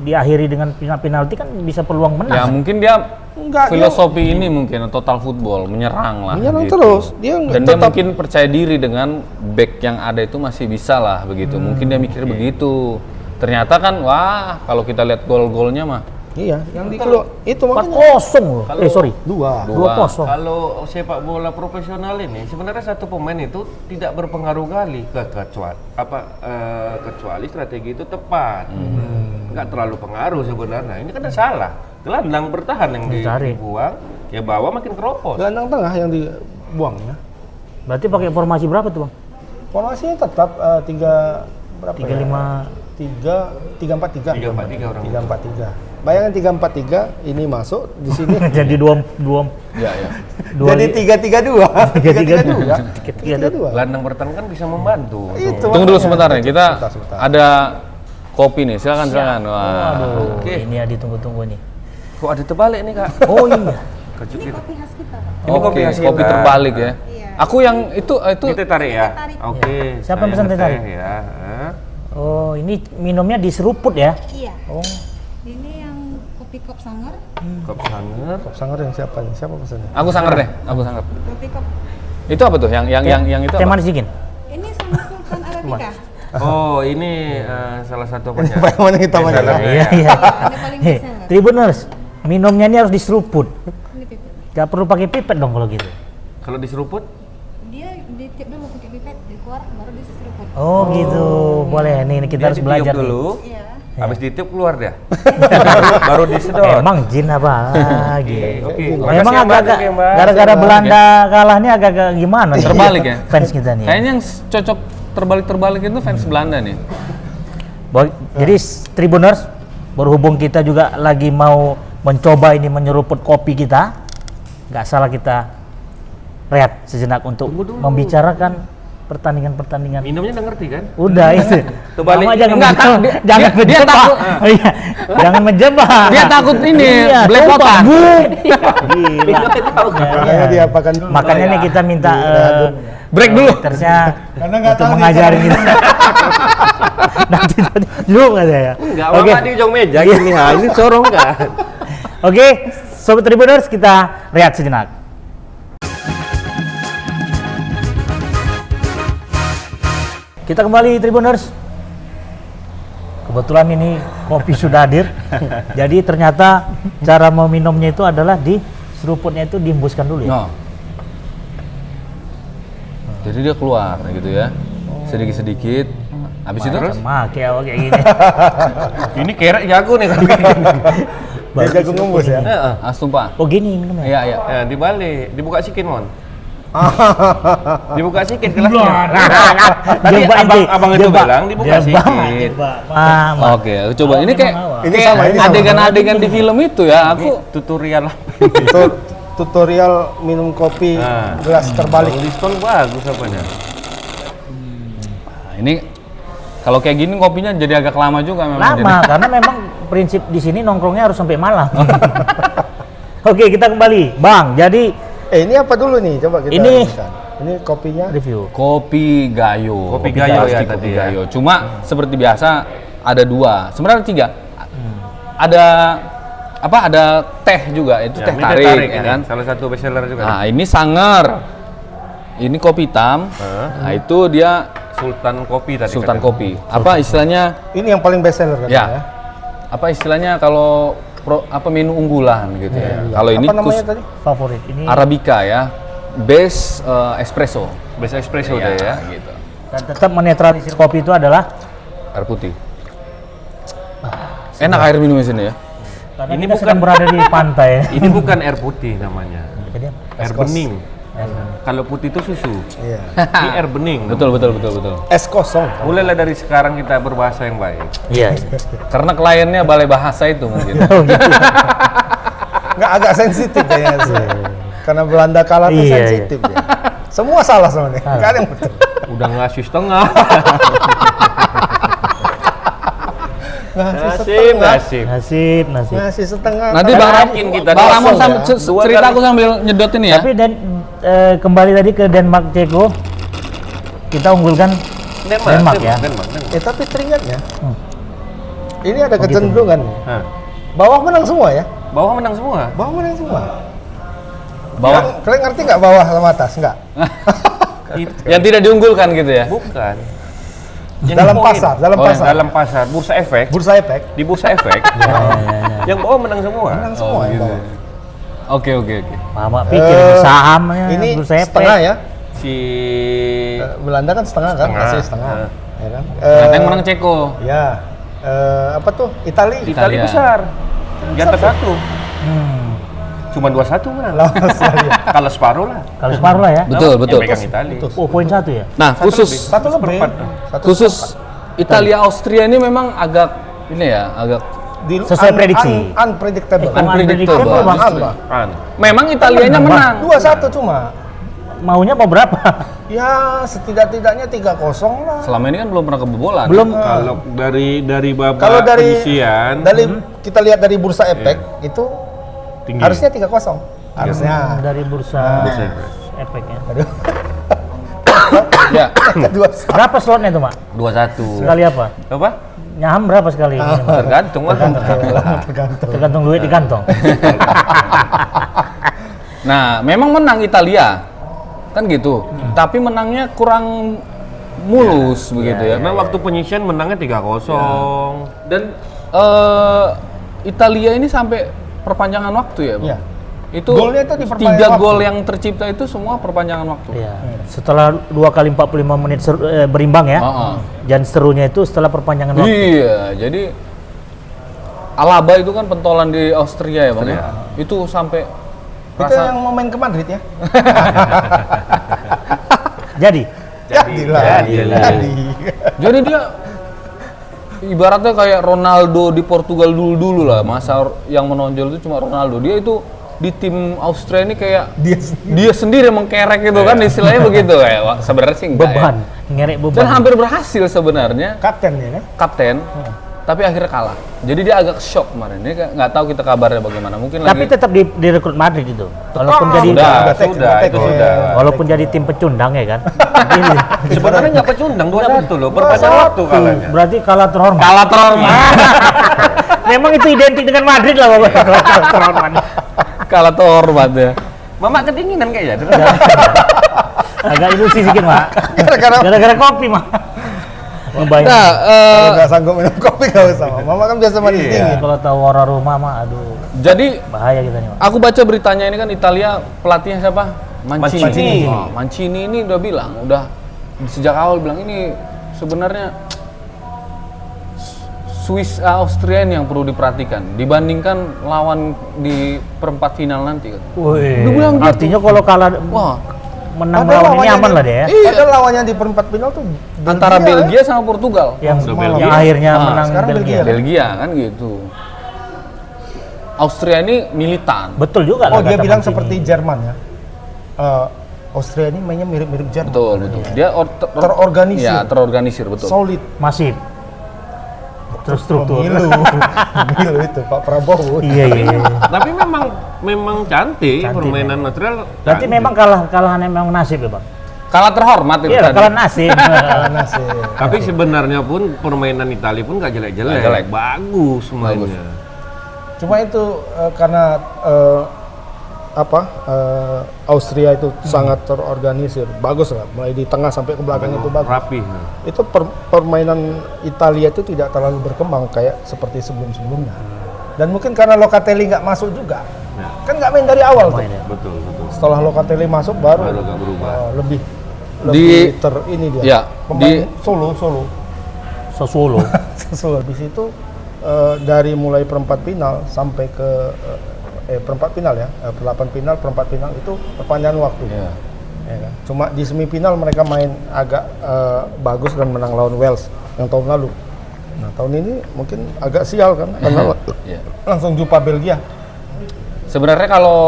Speaker 1: diakhiri dengan penalti kan bisa peluang menang.
Speaker 2: Ya mungkin dia
Speaker 3: Enggak,
Speaker 2: filosofi ini mungkin total football menyerang lah.
Speaker 3: menyerang
Speaker 2: gitu.
Speaker 3: terus. Dia
Speaker 2: Dan dia
Speaker 3: tetap
Speaker 2: mungkin percaya diri dengan back yang ada itu masih bisa lah begitu. Mungkin dia mikir begitu. Ternyata kan wah kalau kita lihat gol-golnya mah
Speaker 3: Iya, yang di keluar itu
Speaker 1: 4-0 loh. Sorry. 2-0.
Speaker 4: Kalau sepak bola profesional ini sebenarnya satu pemain itu tidak berpengaruh kali kecuali strategi itu tepat. Nggak terlalu pengaruh sebenarnya. Ini kan salah. Gelandang bertahan yang dibuang, ya bawah makin keropos.
Speaker 3: Gelandang tengah yang dibuang ya.
Speaker 1: Berarti pakai formasi berapa tuh, Bang?
Speaker 3: Formasinya tetap 3-4-3
Speaker 4: orang.
Speaker 3: 3-4-3. Bayangkan 3-4-3 ini masuk di sini.
Speaker 1: Jadi 2
Speaker 2: Ya, ya.
Speaker 3: Jadi 3-3-2.
Speaker 1: 3-3-2.
Speaker 4: Gelandang bertahan kan bisa membantu.
Speaker 2: Tunggu dulu sebentar nih, kita
Speaker 3: Sebentar.
Speaker 2: ada kopi nih, silakan. Wah.
Speaker 1: Aduh,
Speaker 4: Oke.
Speaker 1: ini ya ditunggu-tunggu nih.
Speaker 4: Kok ada terbalik nih, Kak?
Speaker 1: Oh iya.
Speaker 5: Ini kopi khas kita, Pak.
Speaker 4: Ini kopi khas
Speaker 2: kopi
Speaker 4: kita.
Speaker 2: terbalik ya.
Speaker 5: Iya.
Speaker 2: Aku yang itu
Speaker 4: Ini teh tarik ya?
Speaker 5: Teh tarik.
Speaker 4: Oke.
Speaker 1: Siapa
Speaker 4: saya
Speaker 1: pesan teh tarik?
Speaker 4: Ya.
Speaker 1: Oh, ini minumnya diseruput ya?
Speaker 5: Iya.
Speaker 1: Oh.
Speaker 5: Ini yang kopi kop sanger,
Speaker 4: Kop sanger.
Speaker 3: Kop Sanger yang siapa nih? Siapa pesannya?
Speaker 2: Aku sangar deh, aku sangar.
Speaker 5: kopi kop.
Speaker 2: Itu apa tuh? Yang itu
Speaker 1: Teh
Speaker 2: apa?
Speaker 1: manis dingin.
Speaker 5: Ini sama Sultan Arabica.
Speaker 4: Oh, ini salah satu apa ya?
Speaker 3: Yang mana kita
Speaker 4: Bestseller
Speaker 3: makan?
Speaker 4: ya?
Speaker 1: Iya, iya.
Speaker 5: Ini paling
Speaker 1: Hei,
Speaker 5: bestseller.
Speaker 1: Tribuners, minumnya ini harus diseruput.
Speaker 5: Ini pipet.
Speaker 1: Gak perlu pakai pipet dong kalau gitu.
Speaker 4: Kalau diseruput?
Speaker 5: Dia ditiup dulu pakai pipet, dikeluar baru diseruput.
Speaker 1: Oh, gitu. Boleh. Nih kita
Speaker 4: Dia
Speaker 1: harus
Speaker 4: ditiup
Speaker 1: belajar
Speaker 4: dulu.
Speaker 5: Iya.
Speaker 4: Habis ditiup keluar dia. baru disedot.
Speaker 1: Emang jin apa lagi?
Speaker 4: Oke.
Speaker 1: Memang
Speaker 4: Makasih ya, Mbak.
Speaker 1: agak
Speaker 4: Oke, Mbak.
Speaker 1: gara-gara Belanda kalah nih agak gimana? nih?
Speaker 2: Terbalik ya?
Speaker 1: Fans kita nih.
Speaker 2: Kayaknya yang cocok terbalik-terbalik itu fans Belanda nih.
Speaker 1: Jadi Tribuners, berhubung kita juga lagi mau mencoba ini menyeruput kopi kita, nggak salah kita rehat sejenak untuk membicarakan pertandingan-pertandingan.
Speaker 4: Minumnya udah ngerti kan?
Speaker 1: Udah itu.
Speaker 4: Terbalik.
Speaker 1: Mama jangan
Speaker 2: Enggak,
Speaker 1: menjebak. Jangan
Speaker 2: dia
Speaker 1: menjebak.
Speaker 2: takut.
Speaker 1: Iya. Jangan menjebak.
Speaker 2: Dia takut ini,
Speaker 1: Iya,
Speaker 2: belepotan.
Speaker 1: Bu. Gila.
Speaker 3: Makanya diapakan dulu.
Speaker 1: Makanya nih kita minta
Speaker 2: Break dulu.
Speaker 1: Terusnya
Speaker 3: Karena nggak
Speaker 1: untuk
Speaker 3: tahu
Speaker 1: mengajarin kita. Nanti dulu nggak saya.
Speaker 4: Enggak
Speaker 1: Oke.
Speaker 4: apa-apa di ujung meja gini ha. Ini sorong kan?
Speaker 1: Oke, Sobat Tribuners, kita rehat sejenak. Kita kembali Tribuners. Kebetulan ini kopi sudah hadir. Jadi ternyata cara meminumnya itu adalah di seruputnya itu dihembuskan dulu ya.
Speaker 2: No. Jadi dia keluar gitu ya. Sedikit-sedikit. Habis itu
Speaker 1: Make awak kayak gini.
Speaker 4: Ini kerek jago nih kan.
Speaker 3: Dia jago ngembus ya.
Speaker 2: sumpah.
Speaker 1: Oh gini minumnya.
Speaker 2: Iya, iya.
Speaker 4: Ya, dibalik, dibuka sikit, Mon. Dibuka sikit gelasnya. Tadi
Speaker 1: Jebak ente,
Speaker 4: abang itu
Speaker 1: jebak.
Speaker 4: bilang dibuka
Speaker 1: Jebak,
Speaker 4: sikit.
Speaker 1: jebak. Mama.
Speaker 2: Oke, coba ini kayak
Speaker 3: Ini sama, ini sama.
Speaker 2: adegan-adegan di film itu ya.
Speaker 4: Ini
Speaker 2: Aku
Speaker 4: tutorial.
Speaker 3: Tutorial minum kopi
Speaker 4: Nah.
Speaker 3: gelas terbalik.
Speaker 4: Liston bagus apanya.
Speaker 2: ini kalau kayak gini kopinya jadi agak lama juga memang.
Speaker 1: Lama karena memang prinsip di sini nongkrongnya harus sampai malam. Oke, kita kembali. Bang, jadi
Speaker 3: Ini apa dulu nih? Coba kita
Speaker 1: Ini-
Speaker 3: lihat. Ini kopinya.
Speaker 1: review.
Speaker 2: Kopi gayo.
Speaker 4: Kopi gayo ya
Speaker 2: pasti
Speaker 4: tadi
Speaker 2: kopi
Speaker 4: ya.
Speaker 2: gayo. Cuma seperti biasa ada dua, sebenarnya tiga. Ada apa? Ada teh juga, itu teh
Speaker 4: ini
Speaker 2: tarik, ya
Speaker 4: ini.
Speaker 2: kan?
Speaker 4: Salah satu bestseller juga.
Speaker 2: Nah, ini sangar. Ini kopi hitam. Nah, itu dia
Speaker 4: Sultan Kopi tadi.
Speaker 2: Sultan
Speaker 4: katanya.
Speaker 2: Kopi. Apa istilahnya?
Speaker 3: Ini yang paling best seller katanya
Speaker 2: Ya. Apa istilahnya kalau apa menu unggulan gitu ya. Kalau ini
Speaker 3: Apa namanya tadi?
Speaker 1: Favorit. Ini
Speaker 2: Arabica ya. Base espresso.
Speaker 4: Best espresso
Speaker 2: Iya,
Speaker 4: deh ya.
Speaker 2: gitu.
Speaker 1: dan tetap menetralisir kopi itu adalah
Speaker 2: Air putih. Enak air minumnya sini ya.
Speaker 1: karena
Speaker 4: Ini
Speaker 1: kita
Speaker 4: bukan-
Speaker 1: sedang berada di pantai.
Speaker 4: Ini bukan air putih namanya.
Speaker 1: Jadi,
Speaker 4: Air bening. Kalau putih itu susu.
Speaker 3: Iya.
Speaker 4: Ini air bening.
Speaker 2: Betul, betul, betul, betul.
Speaker 3: Es kosong.
Speaker 4: Mulailah dari sekarang kita berbahasa yang baik.
Speaker 1: iya.
Speaker 2: Karena kliennya balai bahasa itu mungkin.
Speaker 1: Oh, gitu.
Speaker 3: Nggak agak sensitif kayaknya sih. Karena Belanda kalah tuh
Speaker 1: Iya,
Speaker 3: sensitif dia. Semua salah sebenarnya. Nggak ada yang betul.
Speaker 4: Udah ngasih setengah.
Speaker 3: Ngasih
Speaker 4: Nasib,
Speaker 3: setengah.
Speaker 4: nasib.
Speaker 1: Nasib, nasib.
Speaker 3: Ngasih setengah.
Speaker 2: Nanti
Speaker 3: Kadang-
Speaker 2: Bang
Speaker 4: yakin kita
Speaker 2: Bang Ramon
Speaker 3: kosong
Speaker 2: sambil
Speaker 3: ya.
Speaker 2: cerita aku sambil nyedot ini ya.
Speaker 1: Tapi dan kembali tadi ke Denmark Ceko, kita unggulkan Denmark ya.
Speaker 4: Denmark.
Speaker 3: tapi teringatnya, ini ada kecenderungan.
Speaker 4: Hah.
Speaker 3: Bawah menang semua ya.
Speaker 4: Bawah menang semua.
Speaker 3: Bawah menang semua.
Speaker 2: Bawah
Speaker 3: Kalian ngerti nggak bawah sama atas? Nggak.
Speaker 2: yang tidak diunggulkan gitu ya.
Speaker 4: Bukan.
Speaker 3: Dalam
Speaker 4: poin.
Speaker 3: pasar, dalam
Speaker 4: Oh,
Speaker 3: pasar.
Speaker 4: dalam pasar, bursa efek.
Speaker 3: Bursa efek
Speaker 4: Di bursa efek, yang bawa menang semua.
Speaker 3: menang semua yang bawa.
Speaker 2: Oke.
Speaker 1: Mama pikir ini sahamnya
Speaker 3: Ini
Speaker 1: bursa efek.
Speaker 3: setengah ya.
Speaker 4: Si
Speaker 3: Belanda kan setengah kan,
Speaker 4: Setengah.
Speaker 3: masih setengah. Ya kan?
Speaker 2: Ternyata yang menang Ceko.
Speaker 3: Ya. Apa tuh? Italia.
Speaker 4: Italia
Speaker 2: Italia.
Speaker 4: besar. Di atas 1.
Speaker 1: Hmm.
Speaker 4: Cuma 2-1 menang.
Speaker 3: Lawan Australia.
Speaker 4: Kalau separuh lah.
Speaker 1: Kalau separuh lah ya.
Speaker 2: Betul.
Speaker 4: Yang pegang Italia.
Speaker 3: Putus.
Speaker 1: Oh, poin 1 ya.
Speaker 2: Nah, khusus
Speaker 3: Satu lebih.
Speaker 4: Seperempat.
Speaker 3: Satu
Speaker 2: khusus
Speaker 3: seperempat.
Speaker 2: Italia Austria ini memang agak ini ya, agak
Speaker 1: Sesuai prediksi.
Speaker 3: Unpredictable.
Speaker 2: Unpredictable.
Speaker 1: Bang.
Speaker 4: Kan.
Speaker 2: memang Italianya menang.
Speaker 3: 2-1 cuma.
Speaker 1: Maunya mau berapa?
Speaker 3: Ya setidak-tidaknya 3-0 lah.
Speaker 2: Selama ini kan belum pernah kebobolan.
Speaker 1: Belum.
Speaker 4: Kalau dari babak
Speaker 3: Kalau dari
Speaker 4: penyisian
Speaker 3: kita lihat dari bursa efek itu
Speaker 4: tinggi.
Speaker 3: harusnya 3-0. Harusnya.
Speaker 1: Dari bursa
Speaker 4: Bursa
Speaker 1: efek ya.
Speaker 3: Aduh.
Speaker 2: Ya.
Speaker 3: 2-1.
Speaker 1: Berapa slotnya itu, Mak?
Speaker 4: 2-1.
Speaker 1: Sekali apa?
Speaker 4: Apa?
Speaker 1: Nyaham berapa sekali?
Speaker 4: Tergantung lah.
Speaker 3: Tergantung.
Speaker 1: Tergantung duit di kantong.
Speaker 2: Nah, memang menang Italia. Kan gitu. Tapi menangnya kurang mulus begitu ya.
Speaker 4: Karena waktu penyisian menangnya 3-0.
Speaker 2: Dan Italia ini sampai perpanjangan waktu ya, Bang?
Speaker 3: Iya.
Speaker 2: Itu
Speaker 3: Golnya itu di perpanjangan
Speaker 2: 3
Speaker 3: waktu.
Speaker 2: gol yang tercipta itu semua perpanjangan waktu.
Speaker 1: Iya. Setelah 2 kali 45 menit berimbang ya.
Speaker 2: Heeh.
Speaker 1: Dan serunya itu setelah perpanjangan waktu.
Speaker 2: Iya, jadi Alaba itu kan pentolan di Austria ya, Bang. ya? Itu sampai
Speaker 3: Itu yang mau main ke Madrid ya?
Speaker 1: Jadi
Speaker 3: Jadilah. Jadi.
Speaker 2: Jadi dia ibaratnya kayak Ronaldo di Portugal dulu lah, masa yang menonjol itu cuma Ronaldo. Dia itu di tim Austria ini kayak dia sendiri mengkerek gitu kan, istilahnya begitu kayak. Wah, sebenarnya sih enggak
Speaker 1: beban,
Speaker 2: ya.
Speaker 1: ngerek beban.
Speaker 2: Dan hampir berhasil sebenarnya
Speaker 3: Kapten ya kan?
Speaker 2: kapten, tapi akhirnya kalah. Jadi dia agak shock kemarin. Dia nggak tahu kita kabarnya bagaimana. Mungkin
Speaker 1: Tapi
Speaker 2: lagi
Speaker 1: tetap direkrut Madrid itu. Walaupun jadi
Speaker 4: Sudah, itu sudah.
Speaker 1: walaupun jadi tim pecundang ya kan.
Speaker 4: Sebenarnya nggak pecundang 2-1 loh, perpanjangan waktu kalahnya.
Speaker 1: Berarti kalah terhormat.
Speaker 2: kalah terhormat.
Speaker 1: Memang itu identik dengan Madrid lah Bapak. Kalah terhormat.
Speaker 2: Kalah terhormat ya.
Speaker 4: Mama kedinginan kayaknya.
Speaker 1: Agak ilusi sedikit, Mak. Gara-gara kopi, Mak. Ngebayang.
Speaker 2: Nah,
Speaker 3: Kalau nggak sanggup minum kopi nggak usah. Mama kan biasa mandi dingin.
Speaker 1: Kalau tahu orang rumah mah aduh
Speaker 2: jadi
Speaker 1: bahaya kita nih, Mak.
Speaker 2: aku baca beritanya ini kan Italia pelatihnya siapa? Mancini.
Speaker 4: Mancini.
Speaker 2: Oh, Mancini ini udah bilang, udah sejak awal bilang ini sebenarnya Swiss Austria ini yang perlu diperhatikan dibandingkan lawan di perempat final nanti kan.
Speaker 1: Wih,
Speaker 2: Dia bilang gitu.
Speaker 1: artinya kalau kalah
Speaker 2: Wah,
Speaker 1: menang
Speaker 3: Padahal
Speaker 1: lawan ini
Speaker 3: lawannya
Speaker 1: aman
Speaker 3: di-
Speaker 1: lah deh ya.
Speaker 3: Padahal lawannya di perempat final tuh
Speaker 2: antara Belgia sama Portugal.
Speaker 1: Yang,
Speaker 3: Belgia.
Speaker 1: yang akhirnya
Speaker 2: Ah,
Speaker 1: menang
Speaker 3: sekarang
Speaker 1: Belgia.
Speaker 2: Belgia kan gitu. Austria ini militan.
Speaker 1: Betul juga
Speaker 3: Oh
Speaker 1: lah
Speaker 3: dia
Speaker 1: kata
Speaker 3: bilang
Speaker 1: Mancini.
Speaker 3: seperti Jerman ya. Austria ini mainnya mirip-mirip Jerman.
Speaker 2: Betul. Dia
Speaker 3: Terorganisir.
Speaker 2: Ya, terorganisir betul.
Speaker 3: Solid.
Speaker 1: masif. Terstruktur.
Speaker 3: Milu itu Pak Prabowo.
Speaker 1: Iya.
Speaker 4: Tapi memang cantik permainan Austria.
Speaker 1: Berarti memang kalahan memang nasib ya, Bang.
Speaker 2: Kalah terhormat itu
Speaker 1: Iya,
Speaker 2: tadi.
Speaker 1: kalah nasib.
Speaker 3: Karena sih.
Speaker 4: Tapi sebenarnya pun permainan Italia pun nggak jelek-jelek,
Speaker 2: Nggak jelek.
Speaker 4: bagus mainnya.
Speaker 3: Cuma itu karena Austria itu sangat terorganisir, bagus lah. Mulai di tengah sampai ke belakang itu bagus.
Speaker 4: Rapi.
Speaker 3: Itu permainan Italia itu tidak terlalu berkembang kayak seperti sebelum-sebelumnya. Dan mungkin karena Locatelli nggak masuk juga, kan nggak main dari awal tuh.
Speaker 4: Betul.
Speaker 3: Setelah Locatelli masuk baru
Speaker 4: Baru nggak berubah.
Speaker 3: lebih ini dia.
Speaker 2: Ya,
Speaker 3: Pemain Solo.
Speaker 1: Sosolo.
Speaker 3: Solo di situ dari mulai perempat final sampai ke perempat final ya, perlapan final, perempat final itu perpanjangan waktu.
Speaker 2: Iya.
Speaker 3: Ya kan? Cuma di semifinal mereka main agak bagus dan menang lawan Wales yang tahun lalu. Nah tahun ini mungkin agak sial kan karena
Speaker 2: Iya.
Speaker 3: langsung jumpa Belgia.
Speaker 2: Sebenarnya kalau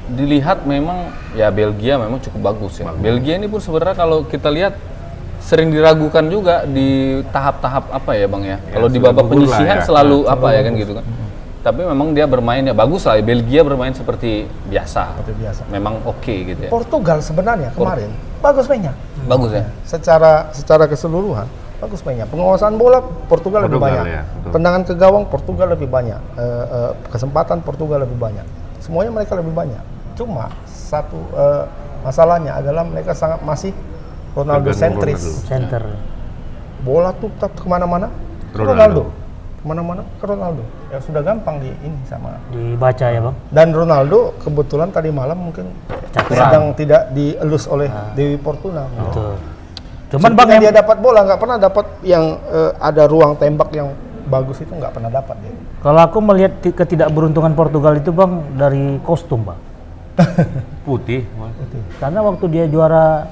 Speaker 2: dilihat memang ya Belgia memang cukup bagus ya. Belgia ini pun sebenarnya kalau kita lihat sering diragukan juga di tahap-tahap apa ya Bang ya. Kalau di
Speaker 4: sudah
Speaker 2: babak
Speaker 4: gugur lah
Speaker 2: penyisihan
Speaker 4: ya.
Speaker 2: selalu apa ya kan gitu kan. Tapi memang dia bermain ya bagus lah. Belgia bermain seperti biasa.
Speaker 3: Seperti biasa.
Speaker 2: Memang oke gitu ya.
Speaker 3: Portugal sebenarnya kemarin bagus mainnya.
Speaker 2: Bagus ya.
Speaker 3: Secara keseluruhan bagus mainnya. Penguasaan bola Portugal lebih
Speaker 4: Portugal,
Speaker 3: banyak.
Speaker 4: ya, betul.
Speaker 3: Tendangan ke gawang Portugal lebih banyak. Kesempatan Portugal lebih banyak. Semuanya mereka lebih banyak. Cuma satu masalahnya adalah mereka sangat masih Ronaldo
Speaker 4: Tergantung
Speaker 3: sentris.
Speaker 1: Center.
Speaker 3: bola tuh kemana-mana ke Ronaldo. Kemana-mana ke Ronaldo. Ya sudah gampang ini sama.
Speaker 1: Dibaca ya bang.
Speaker 3: Dan Ronaldo kebetulan tadi malam mungkin sedang tidak dielus oleh Dewi Fortuna.
Speaker 1: Betul. Cuman bang
Speaker 3: dia dapat bola nggak pernah dapat yang ada ruang tembak yang bagus itu nggak pernah dapat dia.
Speaker 1: Kalau aku melihat ketidakberuntungan Portugal itu bang dari kostum bang.
Speaker 4: Putih.
Speaker 1: Karena waktu dia juara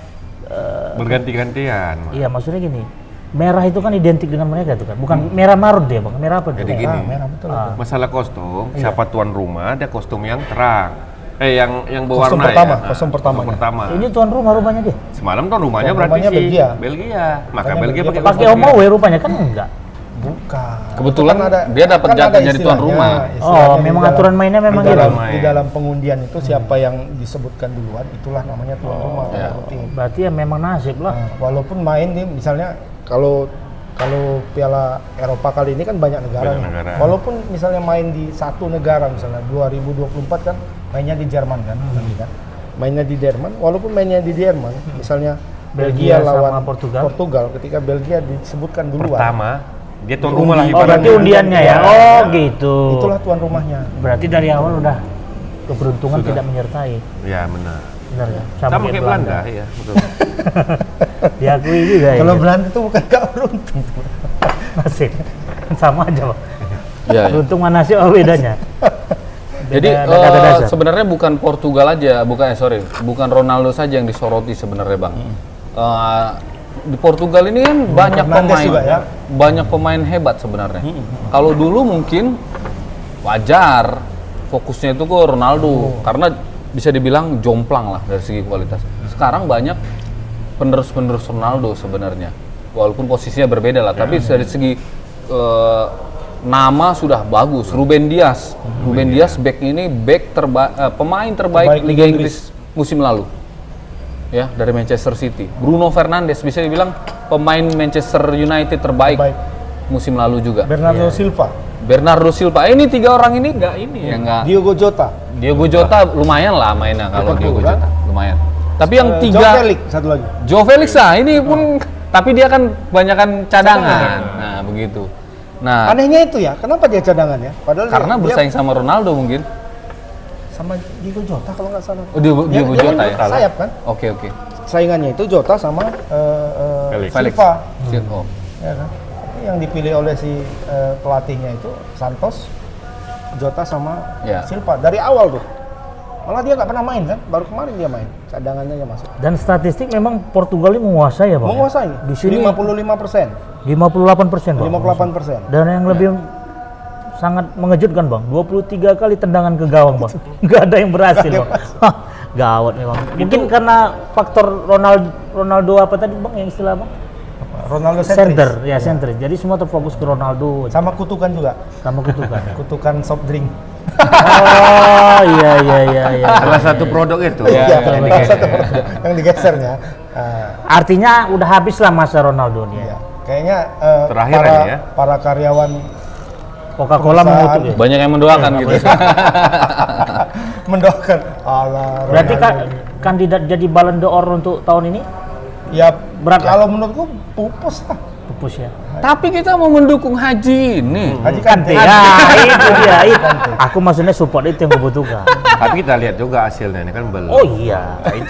Speaker 4: berganti-gantian.
Speaker 1: iya maksudnya gini, merah itu kan identik dengan mereka itu kan, bukan merah marun dia bang, merah apa tuh?
Speaker 4: Jadi gini,
Speaker 3: merah betul.
Speaker 4: masalah kostum, siapa tuan rumah ada kostum yang terang, yang berwarna
Speaker 3: kostum pertama.
Speaker 1: Ini tuan rumah rupanya dia.
Speaker 4: Semalam tuan rumahnya
Speaker 3: Tuan
Speaker 4: berarti
Speaker 3: rumahnya
Speaker 4: Belgia. Maka Belgia pakai
Speaker 1: Pakai Omowe rupanya kan enggak.
Speaker 3: Bukan.
Speaker 2: Kebetulan dia dapat
Speaker 3: kan
Speaker 2: jatah
Speaker 3: ada
Speaker 2: jadi tuan rumah.
Speaker 1: Oh, memang aturan mainnya memang gitu.
Speaker 3: Di dalam pengundian itu siapa yang disebutkan duluan itulah namanya tuan rumah.
Speaker 1: Berarti ya memang nasib lah.
Speaker 3: Nah, walaupun main nih misalnya kalau Piala Eropa kali ini kan banyak negara nih. Walaupun misalnya main di satu negara misalnya 2024 kan mainnya di Jerman kan, nanti kan. Mainnya di Jerman, walaupun mainnya di Jerman, misalnya Belgia lawan Portugal ketika Belgia disebutkan duluan.
Speaker 4: Pertama, dia tuan rumah lah.
Speaker 1: Oh, berarti undiannya ya. Oh, gitu.
Speaker 3: Itulah tuan rumahnya.
Speaker 1: Berarti dari awal udah keberuntungan tidak menyertai.
Speaker 4: Ya, benar.
Speaker 1: Benar ya.
Speaker 4: Sama kayak Belanda, ya, betul.
Speaker 1: Diakui juga ya.
Speaker 3: Kalau Belanda itu bukan gak beruntung.
Speaker 1: Nasib. Sama aja, Bang.
Speaker 2: Iya.
Speaker 1: Beruntung mana sih bedanya?
Speaker 2: Jadi sebenarnya bukan Portugal aja, bukan Ronaldo saja yang disoroti sebenarnya bang. Di Portugal ini kan banyak pemain, banyak pemain hebat sebenarnya. Kalau dulu mungkin wajar fokusnya itu ke Ronaldo, karena bisa dibilang jomplang lah dari segi kualitas. Sekarang banyak penerus-penerus Ronaldo sebenarnya, walaupun posisinya berbeda lah, tapi dari segi nama sudah bagus. Ruben Dias back ini pemain terbaik Liga Inggris musim lalu, ya, dari Manchester City. Bruno Fernandes bisa dibilang pemain Manchester United terbaik musim lalu juga. Bernardo Silva. Ini tiga orang ini enggak.
Speaker 3: Diogo Jota
Speaker 2: lumayan lah mainnya kalau Diogo Jota lumayan. Tapi yang tiga
Speaker 3: Joe Felix satu lagi.
Speaker 2: Joe Felix ini pun tapi dia kan kebanyakan cadangan. Nah, begitu. Nah,
Speaker 3: anehnya itu ya, kenapa dia cadangan ya? Padahal
Speaker 2: karena bersaing sama Ronaldo mungkin.
Speaker 3: Sama Diogo Jota kalau nggak salah.
Speaker 2: Oh, Diogo Jota ya?
Speaker 3: Sayap kan?
Speaker 2: Oke.
Speaker 3: Saingannya itu Jota sama Silva.
Speaker 2: Oh.
Speaker 3: Ya kan? Yang dipilih oleh si pelatihnya itu Santos, Jota sama Silva dari awal tuh. Malah dia nggak pernah main kan, baru kemarin dia main, cadangannya aja masuk.
Speaker 1: Dan statistik memang Portugal ini menguasai ya Bang?
Speaker 3: Menguasai,
Speaker 1: di sini
Speaker 3: 55%.
Speaker 1: 58% Bang.
Speaker 3: 58%.
Speaker 1: Dan yang lebih sangat mengejutkan Bang, 23 kali tendangan ke gawang Bang. Nggak ada yang berhasil Bang. Gawat memang. Mungkin karena faktor Ronaldo apa tadi Bang yang istilah Bang?
Speaker 3: Ronaldo
Speaker 1: center, center. Jadi semua terfokus ke Ronaldo.
Speaker 3: Sama kutukan juga. Kutukan soft drink.
Speaker 1: Oh iya.
Speaker 4: Salah satu produk itu.
Speaker 3: Yang digesernya.
Speaker 1: Artinya udah habis lah masa Ronaldo nih.
Speaker 3: Ya. Kayaknya
Speaker 4: terakhir
Speaker 3: para karyawan
Speaker 1: Coca-Cola mengutuk ya?
Speaker 2: Banyak yang mendoakan gitu.
Speaker 3: Mendoakan.
Speaker 1: Berarti kandidat jadi Ballon d'Or untuk tahun ini?
Speaker 3: Ya berat. Kalau menurutku pupus lah.
Speaker 1: Pupus ya.
Speaker 2: Tapi kita mau mendukung Haji ini.
Speaker 3: Haji Kante.
Speaker 1: Ya, itu dia. Aku maksudnya support itu yang kubutuhkan.
Speaker 4: Tapi kita lihat juga hasilnya ini kan belum.
Speaker 1: Oh iya, itu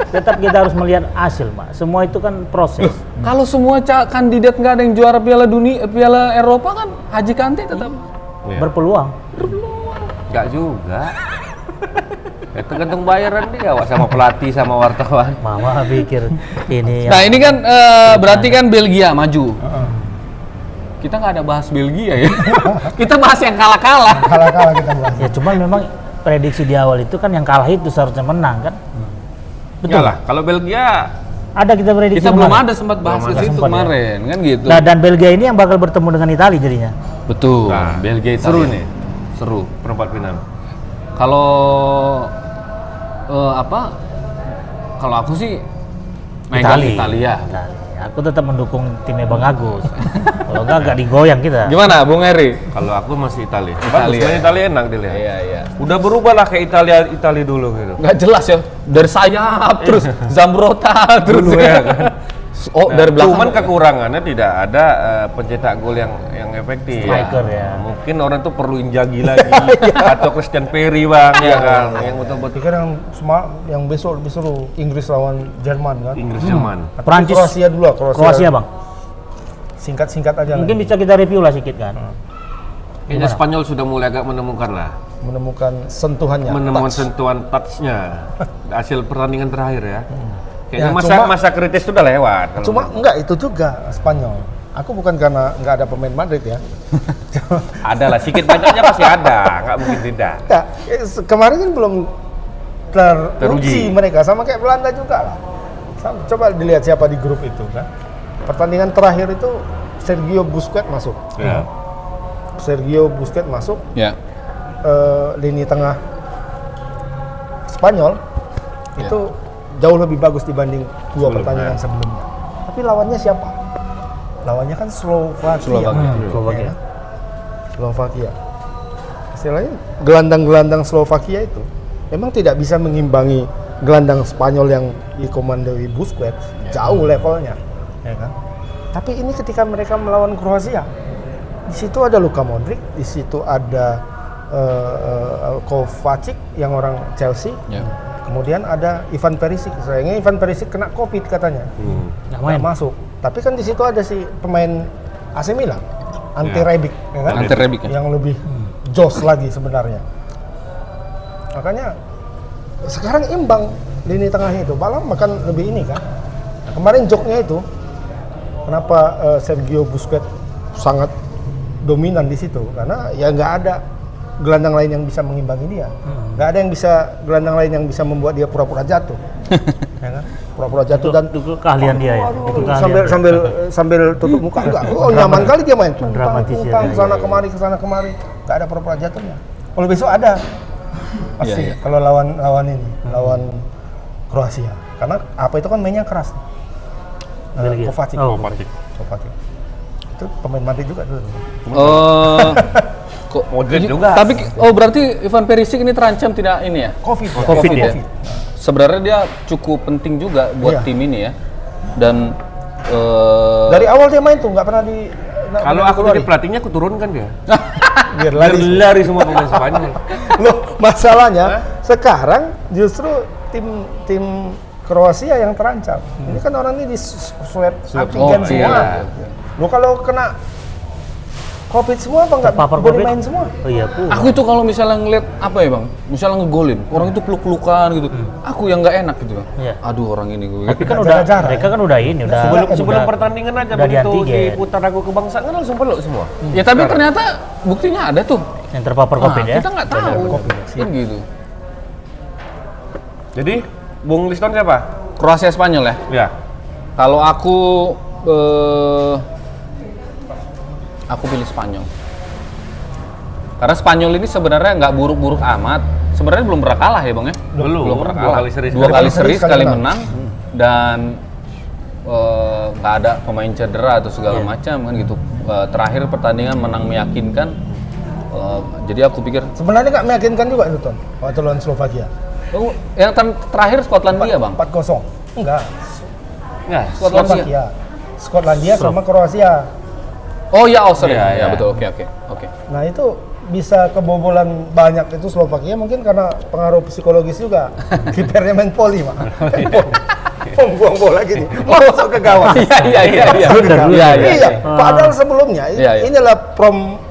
Speaker 1: tetap kita harus melihat hasil, Pak. Semua itu kan proses.
Speaker 2: Kalau semua kandidat nggak ada yang juara Piala Dunia, Piala Eropa kan Haji Kante tetap
Speaker 1: berpeluang.
Speaker 4: Enggak juga. Ya tergantung bayaran dia sama pelatih sama wartawan.
Speaker 1: Mama pikir ini.
Speaker 2: Nah ini kan berarti kan Belgia maju. Kita nggak ada bahas Belgia ya. Kita bahas yang kalah-kalah.
Speaker 3: Kalah-kalah kita bahas.
Speaker 1: Ya cuman memang prediksi di awal itu kan yang kalah itu seharusnya menang kan. Betul
Speaker 4: lah. Kalau Belgia
Speaker 1: ada kita prediksi.
Speaker 2: Kita belum ada sempat bahas ke situ kemarin kan gitu.
Speaker 1: Nah dan Belgia ini yang bakal bertemu dengan Italia jadinya.
Speaker 2: Betul. Nah, Belgia Italia.
Speaker 4: Seru nih.
Speaker 2: Seru.
Speaker 4: Perempat final.
Speaker 2: Kalau kalau aku sih megang Italia.
Speaker 1: Aku tetap mendukung timnya Bang Agus. Kalau enggak digoyang kita.
Speaker 2: Gimana Bung Eri?
Speaker 4: Kalau aku masih Italia. Bagus, Italia enak dilihat.
Speaker 2: Iya.
Speaker 4: Udah berubah lah kayak Italia dulu gitu.
Speaker 2: Nggak jelas ya. Dari sayap terus Zambrotta terus
Speaker 4: dulu ya kan.
Speaker 2: Oh, dari belakang.
Speaker 4: Cuman kekurangannya tidak ada pencetak gol yang efektif.
Speaker 1: Striker ya.
Speaker 4: Mungkin orang tuh perlu Inzaghi lagi atau Christian Perry bang, ya kan, yang betul-betul
Speaker 3: Pikir yang besok disuruh Inggris lawan Jerman kan?
Speaker 4: Inggris Jerman.
Speaker 3: Tapi
Speaker 1: Prancis.
Speaker 3: Kroasia dulu lah,
Speaker 1: Kroasia bang.
Speaker 3: Singkat-singkat aja
Speaker 1: Mungkin
Speaker 3: lah.
Speaker 1: bisa kita review lah sedikit kan.
Speaker 4: Kayaknya Spanyol sudah mulai agak menemukan lah,
Speaker 3: Menemukan sentuhannya.
Speaker 4: menemukan
Speaker 3: touch.
Speaker 4: sentuhan touch-nya hasil pertandingan terakhir ya. Kayaknya
Speaker 3: Ya,
Speaker 4: masa kritis itu udah lewat. kalau
Speaker 3: Cuma
Speaker 4: menurut-
Speaker 3: enggak itu juga Spanyol. Aku bukan karena nggak ada pemain Madrid ya.
Speaker 4: ada lah, sedikit banyaknya pasti ada, nggak mungkin tidak.
Speaker 3: Enggak, kemarin kan belum teruji
Speaker 4: Teruji.
Speaker 3: mereka sama kayak Belanda juga lah. Coba dilihat siapa di grup itu kan. Pertandingan terakhir itu Sergio Busquets masuk.
Speaker 4: Ya.
Speaker 3: Sergio Busquets masuk,
Speaker 2: Ya.
Speaker 3: lini tengah Spanyol itu jauh lebih bagus dibanding dua
Speaker 4: Sebelumnya.
Speaker 3: pertandingan sebelumnya. Tapi lawannya siapa? Lawannya kan Slovakia.
Speaker 1: Slovakia.
Speaker 3: Ya. Slovakia. Istilahnya gelandang-gelandang Slovakia itu memang tidak bisa mengimbangi gelandang Spanyol yang dikomandoi Busquets, jauh levelnya, ya kan? Tapi ini ketika mereka melawan Kroasia, di situ ada Luka Modric, di situ ada Kovacic yang orang Chelsea,
Speaker 2: Ya.
Speaker 3: kemudian ada Ivan Perisic. Sayangnya Ivan Perisic kena COVID katanya,
Speaker 1: Nggak
Speaker 3: nggak
Speaker 1: main.
Speaker 3: masuk. Tapi kan di situ ada si pemain AC Milan, Ante Rebic, ya kan?
Speaker 2: Ante Rebic ya.
Speaker 3: Yang lebih jos lagi sebenarnya. Makanya sekarang imbang lini tengahnya itu, malah makan lebih ini kan. Nah, kemarin joknya itu kenapa Sergio Busquets sangat dominan di situ, karena ya nggak ada gelandang lain yang bisa mengimbangi dia, nggak ada yang bisa gelandang lain yang bisa membuat dia pura-pura jatuh, ya kan? Pura-pura jatuh dan
Speaker 1: Itu keahlian dia ya. Itu keahlian.
Speaker 3: sambil tutup muka enggak, nyaman kali dia main,
Speaker 1: Mendramatisir
Speaker 3: tungtang
Speaker 1: ya.
Speaker 3: kesana kemari, nggak ada pura-pura jatuhnya. Kalau besok ada pasti
Speaker 2: Iya, iya.
Speaker 3: kalau lawan Kroasia, karena apa itu kan mainnya keras.
Speaker 1: Belgia.
Speaker 3: Kovacic.
Speaker 1: Oh,
Speaker 3: Kovacic. Itu pemain Madrid juga dulu.
Speaker 2: Kok
Speaker 4: Modric juga.
Speaker 2: Tapi berarti Ivan Perisic ini terancam tidak ini ya?
Speaker 3: Covid ya.
Speaker 1: Covid ya.
Speaker 2: Sebenarnya dia cukup penting juga buat
Speaker 3: Iya.
Speaker 2: tim ini ya. Dan
Speaker 3: Dari awal dia main tuh nggak pernah di.
Speaker 4: Kalau aku jadi pelatihnya, aku turunkan dia.
Speaker 3: biar
Speaker 4: Biar
Speaker 3: lari.
Speaker 4: lari semua pemain Spanyol.
Speaker 3: Loh, masalahnya sekarang justru tim Kroasia yang terancam. Ini kan orang ini di swab antigen
Speaker 2: Oh,
Speaker 3: semua.
Speaker 2: iya.
Speaker 3: Lo kalau kena Covid semua apa nggak
Speaker 1: Terpapar
Speaker 3: boleh
Speaker 1: Covid.
Speaker 3: main semua?
Speaker 1: Oh iya,
Speaker 2: aku itu kalau misalnya ngeliat apa ya bang, misalnya ngegolin, orang itu peluk-pelukan gitu, aku yang nggak enak gitu bang.
Speaker 1: Iya.
Speaker 2: Aduh orang ini gue.
Speaker 1: Tapi kan
Speaker 3: Jaga
Speaker 1: udah
Speaker 3: jarak.
Speaker 1: mereka kan udah ini udah
Speaker 4: Sebelum
Speaker 1: udah-
Speaker 4: pertandingan aja
Speaker 1: udah di
Speaker 4: begitu
Speaker 1: antigen.
Speaker 4: diputar lagu kebangsaan kan langsung peluk semua.
Speaker 2: Ya tapi ternyata buktinya ada tuh.
Speaker 1: yang terpapar
Speaker 2: Nah,
Speaker 1: Covid ya.
Speaker 2: kita nggak tahu. Kan gitu.
Speaker 4: Jadi, Bung Liston siapa?
Speaker 2: Kroasia Spanyol ya.
Speaker 4: Ya.
Speaker 2: Kalau aku pilih Spanyol. Karena Spanyol ini sebenarnya nggak buruk-buruk amat. Sebenarnya belum pernah kalah ya bang ya.
Speaker 4: Belum
Speaker 2: pernah
Speaker 4: Dua
Speaker 2: kalah.
Speaker 4: kali seri.
Speaker 2: Dua kali seri,
Speaker 3: sekali
Speaker 2: sekali
Speaker 3: menang.
Speaker 2: menang. Dan nggak ada pemain cedera atau segala macam kan gitu. Terakhir pertandingan menang meyakinkan. Jadi aku pikir
Speaker 3: Sebenarnya nggak meyakinkan juga itu Ton, waktu lawan Slovakia.
Speaker 2: yang terakhir Skotlandia bang.
Speaker 3: 4-0. Enggak.
Speaker 4: Enggak.
Speaker 2: Skotlandia.
Speaker 3: Slovakia. Skotlandia sama Kroasia.
Speaker 2: Oh ya, sorry
Speaker 4: Iya,
Speaker 2: ya,
Speaker 4: iya.
Speaker 2: betul. Oke.
Speaker 3: Nah itu bisa kebobolan banyak itu Slovakia mungkin karena pengaruh psikologis juga. Kipernya main poli mak. Buang bola gini, masuk ke gawang.
Speaker 2: Iya.
Speaker 3: Iya, padahal sebelumnya
Speaker 2: Iya, iya.
Speaker 3: inilah from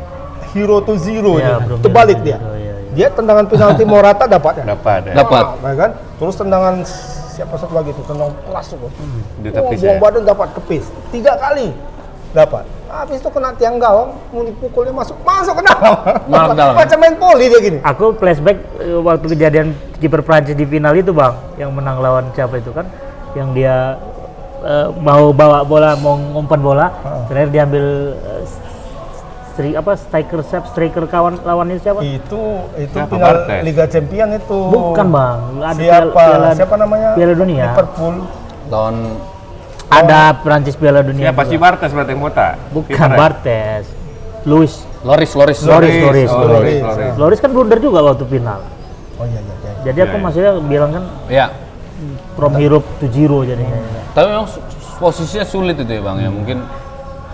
Speaker 3: hero to zero
Speaker 1: Iya,
Speaker 3: ini.
Speaker 1: belum
Speaker 3: Terbalik
Speaker 1: hero
Speaker 3: dia.
Speaker 1: to zero, iya.
Speaker 3: Dia tendangan penalti Morata dapat ya.
Speaker 4: Dapat ya.
Speaker 2: Dapat.
Speaker 3: Nah, kan? Terus tendangan siapa satu lagi tuh tendang kelas tuh.
Speaker 4: Di tepis
Speaker 3: buang
Speaker 4: ya.
Speaker 3: badan dapat kepis. 3 kali dapat. Habis itu kena tiang gawang, mau dipukulnya masuk ke dalam.
Speaker 2: Masuk ke dalam.
Speaker 3: Macam main poli dia gini.
Speaker 1: Aku flashback waktu kejadian kiper Prancis di final itu bang, yang menang lawan siapa itu kan, yang dia mau bawa bola, mau ngumpan bola, terakhir diambil striker kawan lawannya siapa?
Speaker 3: Itu
Speaker 4: Siapa?
Speaker 3: final
Speaker 4: Bartes?
Speaker 3: Liga Champion itu.
Speaker 1: Bukan bang, ada
Speaker 3: Siapa namanya?
Speaker 1: Piala Dunia.
Speaker 3: Liverpool.
Speaker 2: Lawan
Speaker 1: Ada Prancis Piala Dunia.
Speaker 4: Siapa
Speaker 1: juga.
Speaker 4: si Bartes berarti yang botak?
Speaker 1: Bukan
Speaker 4: Kipernya?
Speaker 1: Bartes, Loris
Speaker 2: Loris.
Speaker 3: Loris.
Speaker 1: Loris kan blunder juga waktu final.
Speaker 3: Oh iya.
Speaker 1: Jadi aku maksudnya bilang kan
Speaker 2: Ya.
Speaker 1: from hero to zero jadinya.
Speaker 2: Tapi memang posisinya sulit itu ya Bang ya. Mungkin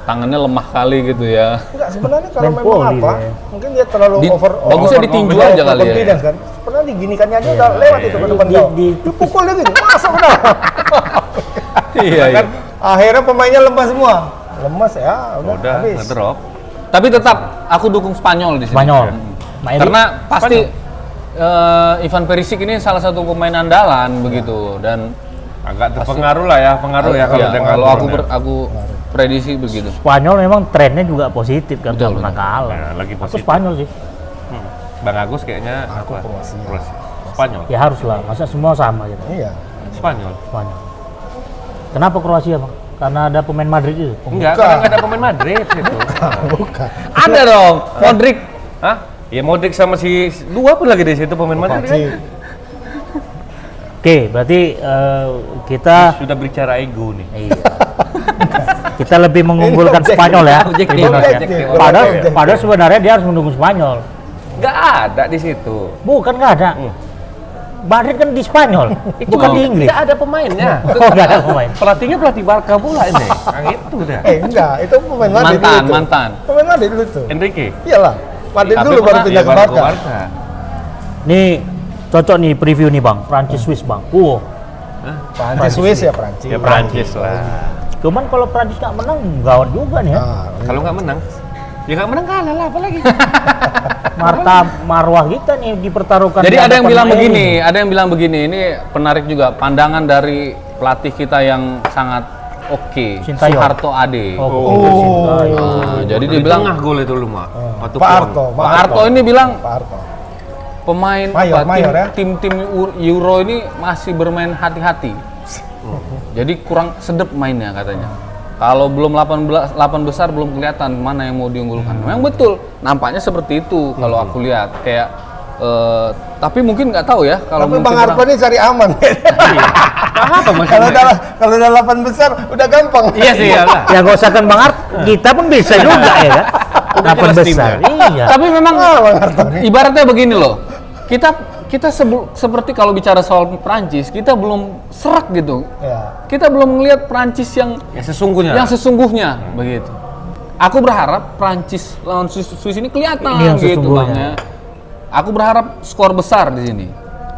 Speaker 2: tangannya lemah kali gitu ya.
Speaker 3: Enggak, sebenarnya kalau memang
Speaker 1: Empoli
Speaker 3: apa,
Speaker 1: dia.
Speaker 3: mungkin dia terlalu
Speaker 2: Bagusnya ditinju aja kali ya.
Speaker 3: confidence kan. Sebenarnya diginikannya aja udah lewat itu ke depan
Speaker 1: Di-
Speaker 3: kau.
Speaker 1: di-
Speaker 3: Dipukul dia gini, masuk ke dalam.
Speaker 2: Iya, iya.
Speaker 3: Kan akhirnya pemainnya lemas semua. Lemas ya,
Speaker 4: Udah,
Speaker 3: habis.
Speaker 4: ngedrop.
Speaker 2: Tapi tetap aku dukung Spanyol di sini.
Speaker 1: Spanyol. Maeli.
Speaker 2: Karena pasti Ivan Perisic ini salah satu pemain andalan begitu dan
Speaker 4: Agak terpengaruh lah ya, pengaruh ya kalau
Speaker 2: iya,
Speaker 4: dengan
Speaker 2: kalau aku prediksi begitu.
Speaker 1: Spanyol memang trennya juga positif kan, nggak
Speaker 2: Betul,
Speaker 1: pernah kalah.
Speaker 4: Nah, lagi
Speaker 1: Aku
Speaker 4: positif.
Speaker 1: Spanyol sih.
Speaker 4: Bang Agus kayaknya
Speaker 3: Aku
Speaker 4: apa?
Speaker 3: Kroasia.
Speaker 4: Spanyol.
Speaker 1: Ya harus lah, masa semua sama gitu.
Speaker 3: Iya.
Speaker 4: Spanyol.
Speaker 1: Spanyol. Kenapa Kroasia bang? Karena ada pemain Madrid itu.
Speaker 4: Enggak, karena nggak ada pemain Madrid itu.
Speaker 3: Bukan.
Speaker 2: Ada dong, Modric.
Speaker 4: Hah? Ya Modric sama si dua pun lagi di situ pemain Madrid kan?
Speaker 3: Pasti.
Speaker 1: Oke, berarti kita
Speaker 4: Sudah bicara ego nih.
Speaker 1: iya. Kita lebih mengunggulkan Spanyol ya.
Speaker 2: Objektif,
Speaker 1: Tribuners ya.
Speaker 3: objektif.
Speaker 1: Padahal sebenarnya dia harus mendukung Spanyol.
Speaker 4: Nggak ada di situ.
Speaker 1: Bukan nggak ada. Madrid kan di Spanyol, bukan di Inggris.
Speaker 4: Nggak ada pemainnya.
Speaker 1: Oh, nggak ada pemain.
Speaker 4: Pelatihnya pelatih Barca pula ini. Yang itu dah.
Speaker 3: Enggak, itu pemain Madrid dulu tuh.
Speaker 2: Mantan.
Speaker 3: Pemain Madrid dulu tuh.
Speaker 4: Enrique.
Speaker 3: Iyalah. Madrid
Speaker 4: Tapi
Speaker 3: dulu baru
Speaker 4: pernah-
Speaker 3: pindah
Speaker 4: ya,
Speaker 3: ke
Speaker 4: baru
Speaker 3: Barca.
Speaker 1: Nih cocok nih preview nih bang, Prancis Swiss bang.
Speaker 3: Prancis Swiss ya Prancis.
Speaker 4: Ya Prancis lah.
Speaker 1: Cuman kalau Prancis nggak menang, gawat juga nih ya.
Speaker 3: Ah,
Speaker 4: Kalau nggak menang, ya nggak menang kalah lah apalagi.
Speaker 1: Marta marwah kita nih dipertaruhkan.
Speaker 2: Jadi
Speaker 1: di
Speaker 2: ada yang
Speaker 1: hadapan
Speaker 2: bilang
Speaker 1: Maeli.
Speaker 2: begini, ada yang bilang begini. Ini penarik juga pandangan dari pelatih kita yang sangat oke,
Speaker 1: Sintayong.
Speaker 2: Soeharto Ade.
Speaker 1: Sintayong.
Speaker 2: Nah, jadi dia
Speaker 4: Di
Speaker 2: bilang
Speaker 4: tengah gol itu lu mah. Waktu
Speaker 3: Pak
Speaker 4: pon.
Speaker 3: Arto.
Speaker 2: Pak Harto ini bilang
Speaker 3: Pak Arto.
Speaker 2: pemain
Speaker 3: Mayor ya?
Speaker 2: tim Euro ini masih bermain hati-hati. Jadi kurang sedep mainnya katanya. Kalau belum 8 besar belum kelihatan mana yang mau diunggulkan. Memang betul, nampaknya seperti itu kalau aku lihat. Kayak tapi mungkin nggak tahu ya kalau
Speaker 3: Tapi
Speaker 2: mungkin
Speaker 3: Bang Arto ini cari aman.
Speaker 4: Apa
Speaker 3: Kalau udah 8 besar udah gampang.
Speaker 4: Iya sih ya lah.
Speaker 1: Ya nggak usah kan Bang Art, kita pun bisa juga ya kan. Dapat
Speaker 4: jelas
Speaker 1: besar.
Speaker 4: timnya.
Speaker 1: Iya.
Speaker 2: Tapi memang
Speaker 3: Bang Arto ini.
Speaker 2: ibaratnya begini loh. Kita seperti kalau bicara soal Prancis, kita belum serak gitu.
Speaker 3: Ya.
Speaker 2: Kita belum melihat Prancis yang
Speaker 4: Sesungguhnya.
Speaker 2: sesungguhnya begitu. Aku berharap Prancis lawan Swiss ini kelihatan
Speaker 1: Ini yang
Speaker 2: gitu
Speaker 1: sesungguhnya.
Speaker 2: Bang ya. Aku berharap skor besar di sini.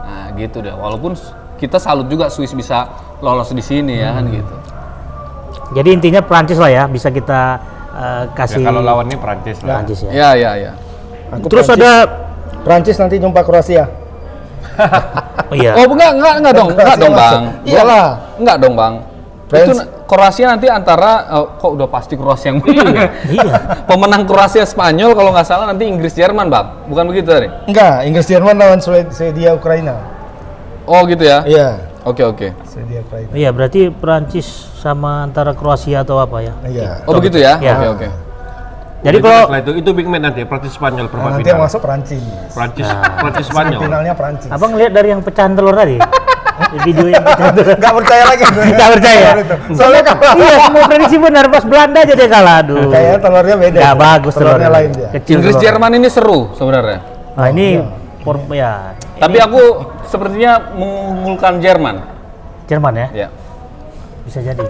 Speaker 2: Nah, gitu deh. Walaupun kita salut juga Swiss bisa lolos di sini ya kan gitu.
Speaker 1: Jadi intinya Prancis lah ya, bisa kita kasih.
Speaker 4: Ya, kalau lawannya Prancis lah.
Speaker 1: Prancis ya.
Speaker 2: Ya.
Speaker 3: Aku
Speaker 1: Terus
Speaker 3: Prancis.
Speaker 1: ada,
Speaker 3: Prancis nanti jumpa Kroasia.
Speaker 1: oh iya.
Speaker 2: Oh, enggak dong, enggak dong, Bang.
Speaker 3: Iyalah.
Speaker 2: Enggak dong, Bang. Itu Kroasia nanti antara kok udah pasti Kroasia yang menang.
Speaker 1: Iya.
Speaker 2: Pemenang Kroasia Spanyol kalau nggak salah nanti Inggris Jerman, Bang. Bukan begitu tadi?
Speaker 3: Enggak, Inggris Jerman lawan Swedia Ukraina.
Speaker 2: Oh, gitu ya.
Speaker 3: Iya.
Speaker 2: Oke.
Speaker 3: Swedia Ukraina.
Speaker 1: Iya, berarti Prancis sama antara Kroasia atau apa ya?
Speaker 3: Iya.
Speaker 2: Oh, begitu ya.
Speaker 1: Ya.
Speaker 2: Oke.
Speaker 1: Jadi
Speaker 4: Udah
Speaker 1: kalau
Speaker 4: jelas lah itu big match nanti Prancis Spanyol
Speaker 3: Nah,
Speaker 4: perempat
Speaker 3: nanti yang
Speaker 4: final.
Speaker 3: masuk Prancis.
Speaker 4: Prancis Spanyol.
Speaker 3: Finalnya Prancis.
Speaker 1: Abang lihat dari yang pecahan telur tadi, di video yang pecahan telur.
Speaker 3: Nggak percaya lagi.
Speaker 1: Nggak percaya.
Speaker 3: Soalnya kalah.
Speaker 1: Iya, semua prediksi benar, pas Belanda aja dia kalah. Aduh.
Speaker 3: Kayaknya telurnya beda.
Speaker 1: Nggak bagus
Speaker 3: telurnya
Speaker 1: telurnya.
Speaker 3: lain dia.
Speaker 1: Kecil
Speaker 2: Inggris
Speaker 1: telurnya.
Speaker 2: Jerman ini seru sebenarnya.
Speaker 1: Nah, ini ya.
Speaker 2: Tapi aku sepertinya mengunggulkan Jerman.
Speaker 1: Jerman ya,
Speaker 2: Ya.
Speaker 1: bisa jadi.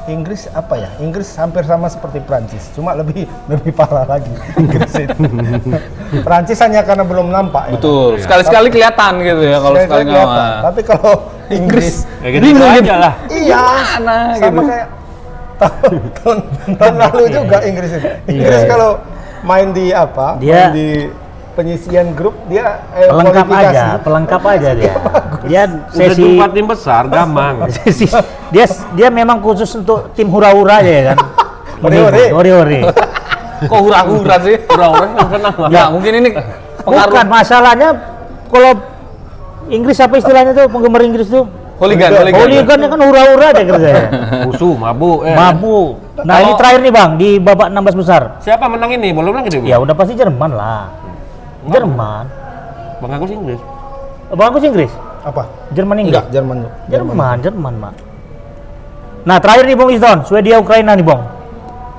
Speaker 3: Inggris apa ya? Inggris hampir sama seperti Prancis, cuma lebih parah lagi. Inggris itu. Prancis hanya karena belum nampak ya.
Speaker 2: Betul. Sekali-sekali kelihatan gitu ya kalau sekali
Speaker 3: kelihatan.
Speaker 2: ngawal.
Speaker 3: Tapi kalau Inggris
Speaker 4: Ya gitu
Speaker 2: Bingung
Speaker 4: aja
Speaker 2: gitu.
Speaker 4: lah.
Speaker 3: iya
Speaker 2: Gimana
Speaker 3: sama
Speaker 2: gitu.
Speaker 3: kayak tahun lalu juga Inggris itu. Inggris
Speaker 1: Iya.
Speaker 3: kalau main di apa?
Speaker 1: Dia-
Speaker 3: main di penyisian grup dia
Speaker 1: Pelengkap
Speaker 3: kualifikasi.
Speaker 1: aja, pelengkap aja dia. Dia
Speaker 4: Udah
Speaker 1: sesi
Speaker 4: jumpa tim besar gampang.
Speaker 1: dia memang khusus untuk tim hura-hura aja ya kan.
Speaker 3: Ore-ore.
Speaker 1: Ore-ore.
Speaker 2: Kok hura-hura sih?
Speaker 4: Orang-orang yang senang lah.
Speaker 2: Ya, mungkin ini pengaruh
Speaker 1: Bukan masalahnya kalau Inggris apa istilahnya tuh, penggemar Inggris tuh?
Speaker 2: hooligan.
Speaker 1: Hooligannya kan hura-hura aja kerjanya.
Speaker 4: Musuh, mabuk.
Speaker 1: Mabuk. Nah, ini terakhir nih Bang di babak 16 besar.
Speaker 4: Siapa menang ini? Belum lagi deh.
Speaker 1: Ya udah pasti Jerman lah. Jerman.
Speaker 4: Bang Agus Inggris.
Speaker 1: Bang Agus Inggris?
Speaker 3: Apa?
Speaker 1: Jerman Inggris?
Speaker 3: Enggak, Jerman.
Speaker 1: Jerman, Mak. Nah, terakhir nih Bang Iston, Swedia Ukraina nih Bang.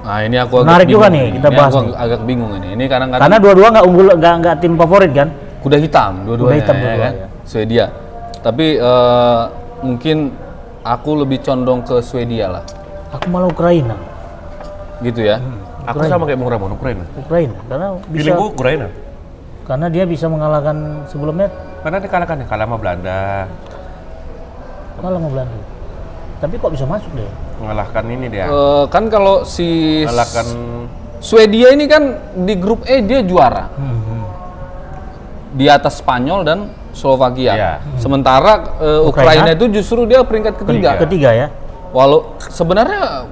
Speaker 2: Nah, ini aku agak
Speaker 1: Menarik
Speaker 2: bingung
Speaker 1: juga nih, kita bahas
Speaker 2: aku
Speaker 1: nih.
Speaker 2: agak bingung ini. Ini kadang-kadang
Speaker 1: Karena dua-dua nggak unggul, nggak tim favorit kan?
Speaker 2: kuda hitam dua-duanya.
Speaker 1: Kuda hitam
Speaker 2: ya
Speaker 1: dua-duanya.
Speaker 2: kan? Swedia. Tapi mungkin aku lebih condong ke Swedia lah.
Speaker 1: Aku malah Ukraina.
Speaker 2: Gitu ya.
Speaker 4: Aku sama kayak Bung Ramon, Ukraina.
Speaker 1: Ukraina karena bisa
Speaker 4: Feeling gua Ukraina.
Speaker 1: karena dia bisa mengalahkan sebelumnya
Speaker 4: Karena dikalahkan, kalah sama Belanda.
Speaker 1: kalah sama Belanda. Tapi kok bisa masuk deh?
Speaker 4: Mengalahkan ini dia.
Speaker 2: Kan kalau si
Speaker 4: Mengalahkan
Speaker 2: Swedia ini kan di grup E dia juara. Di atas Spanyol dan Slovakia.
Speaker 4: Iya.
Speaker 2: Sementara Ukraina itu justru dia peringkat ketiga.
Speaker 1: Ketiga ya.
Speaker 2: Walau sebenarnya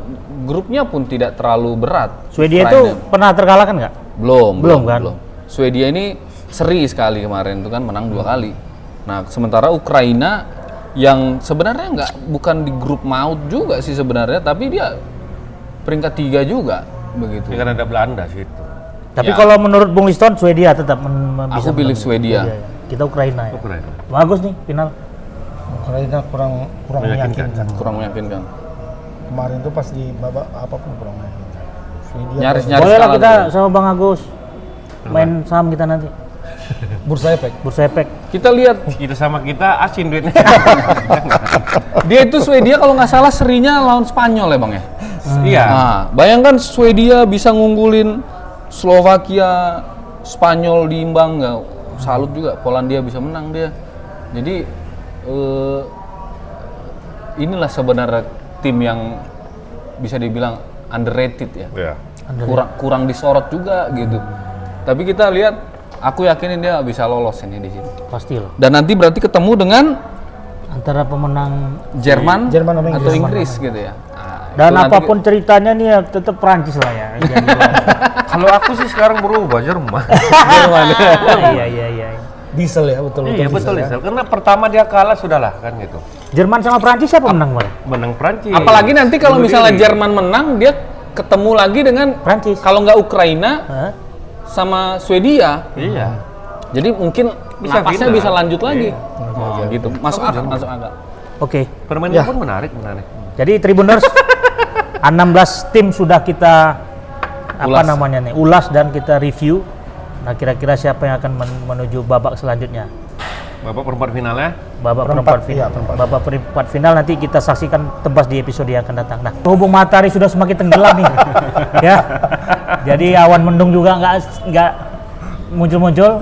Speaker 2: grupnya pun tidak terlalu berat.
Speaker 1: Swedia
Speaker 2: Ukraina.
Speaker 1: itu pernah terkalahkan nggak?
Speaker 2: Belum
Speaker 1: kan?
Speaker 2: Swedia ini seri sekali kemarin itu kan menang 2 kali. Nah, sementara Ukraina yang sebenarnya bukan di grup maut juga sih sebenarnya, tapi dia peringkat 3 juga begitu.
Speaker 4: ini kan ada Belanda situ.
Speaker 1: Tapi
Speaker 2: Ya.
Speaker 1: kalau menurut Bung Liston Swedia tetap bisa.
Speaker 2: Aku pilih
Speaker 1: menang.
Speaker 2: Swedia.
Speaker 1: Ya. Kita Ukraina ya.
Speaker 4: Ukraina.
Speaker 1: Bagus nih final.
Speaker 3: Ukraina kurang
Speaker 4: Meyakinkan.
Speaker 3: meyakinkan.
Speaker 2: Kurang meyakinkan.
Speaker 3: Kemarin tuh pas di babak apapun kurang meyakinkan. Swedia
Speaker 2: Nyaris
Speaker 1: Boleh lah
Speaker 2: kalah
Speaker 1: kita
Speaker 2: tuh.
Speaker 1: sama Bang Agus main saham kita nanti.
Speaker 3: bursa efek.
Speaker 1: Bursa efek.
Speaker 2: Kita lihat
Speaker 4: Kita sama kita asin duitnya.
Speaker 2: dia itu Swedia kalau nggak salah serinya lawan Spanyol ya Bang ya.
Speaker 4: Iya.
Speaker 2: Nah, bayangkan Swedia bisa ngunggulin Slovakia, Spanyol diimbang nggak? Salut juga, Polandia bisa menang dia. Jadi inilah sebenarnya tim yang bisa dibilang underrated ya.
Speaker 4: Iya.
Speaker 2: Kurang disorot juga gitu. Tapi kita lihat, aku yakinin dia bisa lolos ini di sini.
Speaker 1: Pasti loh.
Speaker 2: Dan nanti berarti ketemu dengan
Speaker 1: Antara pemenang
Speaker 2: Jerman,
Speaker 3: Jerman sama
Speaker 2: atau
Speaker 3: Inggris.
Speaker 2: Inggris gitu ya. Nah,
Speaker 1: dan
Speaker 2: itu nanti
Speaker 1: apapun ceritanya nih ya tetap Prancis lah ya. Jadi,
Speaker 4: Kalau aku sih sekarang berubah Jerman.
Speaker 2: Jerman.
Speaker 1: iya.
Speaker 3: Diesel ya, betul
Speaker 4: Iya betul
Speaker 3: ya.
Speaker 4: Isal. Karena pertama dia kalah sudahlah kan gitu.
Speaker 1: Jerman sama Prancis siapa menang kemarin?
Speaker 4: Menang Prancis.
Speaker 2: Apalagi nanti kalau
Speaker 4: Bunuh
Speaker 2: misalnya
Speaker 4: diri.
Speaker 2: Jerman menang, dia ketemu lagi dengan
Speaker 1: Prancis.
Speaker 2: kalau nggak Ukraina
Speaker 1: Hah?
Speaker 2: sama Swedia.
Speaker 4: Iya.
Speaker 2: Jadi mungkin
Speaker 4: Bisa
Speaker 2: napasnya
Speaker 4: final.
Speaker 2: bisa lanjut lagi. Oh, gitu. Masuk akal.
Speaker 1: Oke.
Speaker 4: Permainannya
Speaker 3: Ya.
Speaker 4: pun menarik.
Speaker 1: Jadi Tribuners 16 tim sudah kita
Speaker 2: Ulas.
Speaker 1: ulas dan kita review. Nah, kira-kira siapa yang akan menuju babak selanjutnya?
Speaker 4: Bapak perempat finalnya.
Speaker 1: Babak
Speaker 3: Perempat,
Speaker 1: perempat final.
Speaker 3: iya, perempat.
Speaker 1: Babak perempat final nanti kita saksikan tebas di episode yang akan datang. Nah, berhubung matahari sudah semakin tenggelam nih, ya. Jadi awan mendung juga nggak muncul-muncul.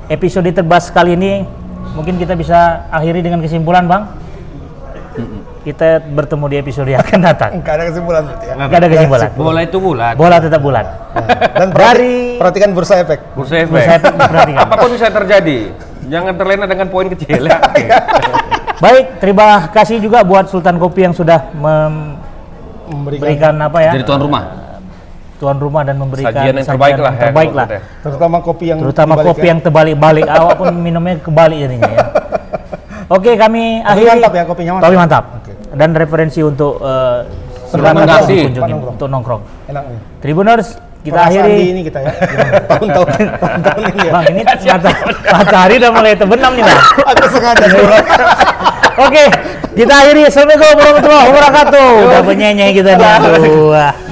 Speaker 1: Episode tebas kali ini mungkin kita bisa akhiri dengan kesimpulan, Bang. Kita bertemu di episode yang akan datang.
Speaker 3: Enggak ada kesimpulan berarti ya.
Speaker 1: Nggak ada kesimpulan.
Speaker 4: Bola itu bulat.
Speaker 1: Bola tetap bulat.
Speaker 3: Dan perhatikan bursa efek.
Speaker 4: Bursa efek.
Speaker 1: Bursa efek diperhatikan.
Speaker 4: Apapun bisa terjadi. Jangan terlena dengan poin kecil ya.
Speaker 1: Baik, terima kasih juga buat Sultan Kopi yang sudah
Speaker 3: Memberikan
Speaker 1: memberikan apa ya?
Speaker 2: Jadi tuan rumah.
Speaker 1: Tuan rumah dan memberikan
Speaker 4: Sajian yang terbaik lah ya.
Speaker 1: terbaik lah.
Speaker 3: terutama kopi yang
Speaker 1: Terutama
Speaker 3: dibalik
Speaker 1: kopi
Speaker 3: ya.
Speaker 1: yang terbalik-balik. Awak pun minumnya kebalik jadinya ya. Oke, kami
Speaker 3: Tapi
Speaker 1: akhiri.
Speaker 3: mantap ya, kopinya mantap.
Speaker 1: Tapi mantap.
Speaker 3: Oke.
Speaker 1: Dan referensi untuk
Speaker 2: Rekomendasi.
Speaker 1: dikunjungi
Speaker 3: Nongkrong.
Speaker 1: untuk nongkrong.
Speaker 3: Enak nih.
Speaker 1: Tribuners, kita
Speaker 3: Orang
Speaker 1: akhiri.
Speaker 3: Sandi ini kita ya. Tahun-tahun ini ya.
Speaker 1: Bang, ini matahari udah mulai terbenam nih, Bang.
Speaker 3: Aku sengaja.
Speaker 1: Oke, kita akhiri. Assalamualaikum warahmatullahi wabarakatuh. Udah penyanyi kita nih. Aduh.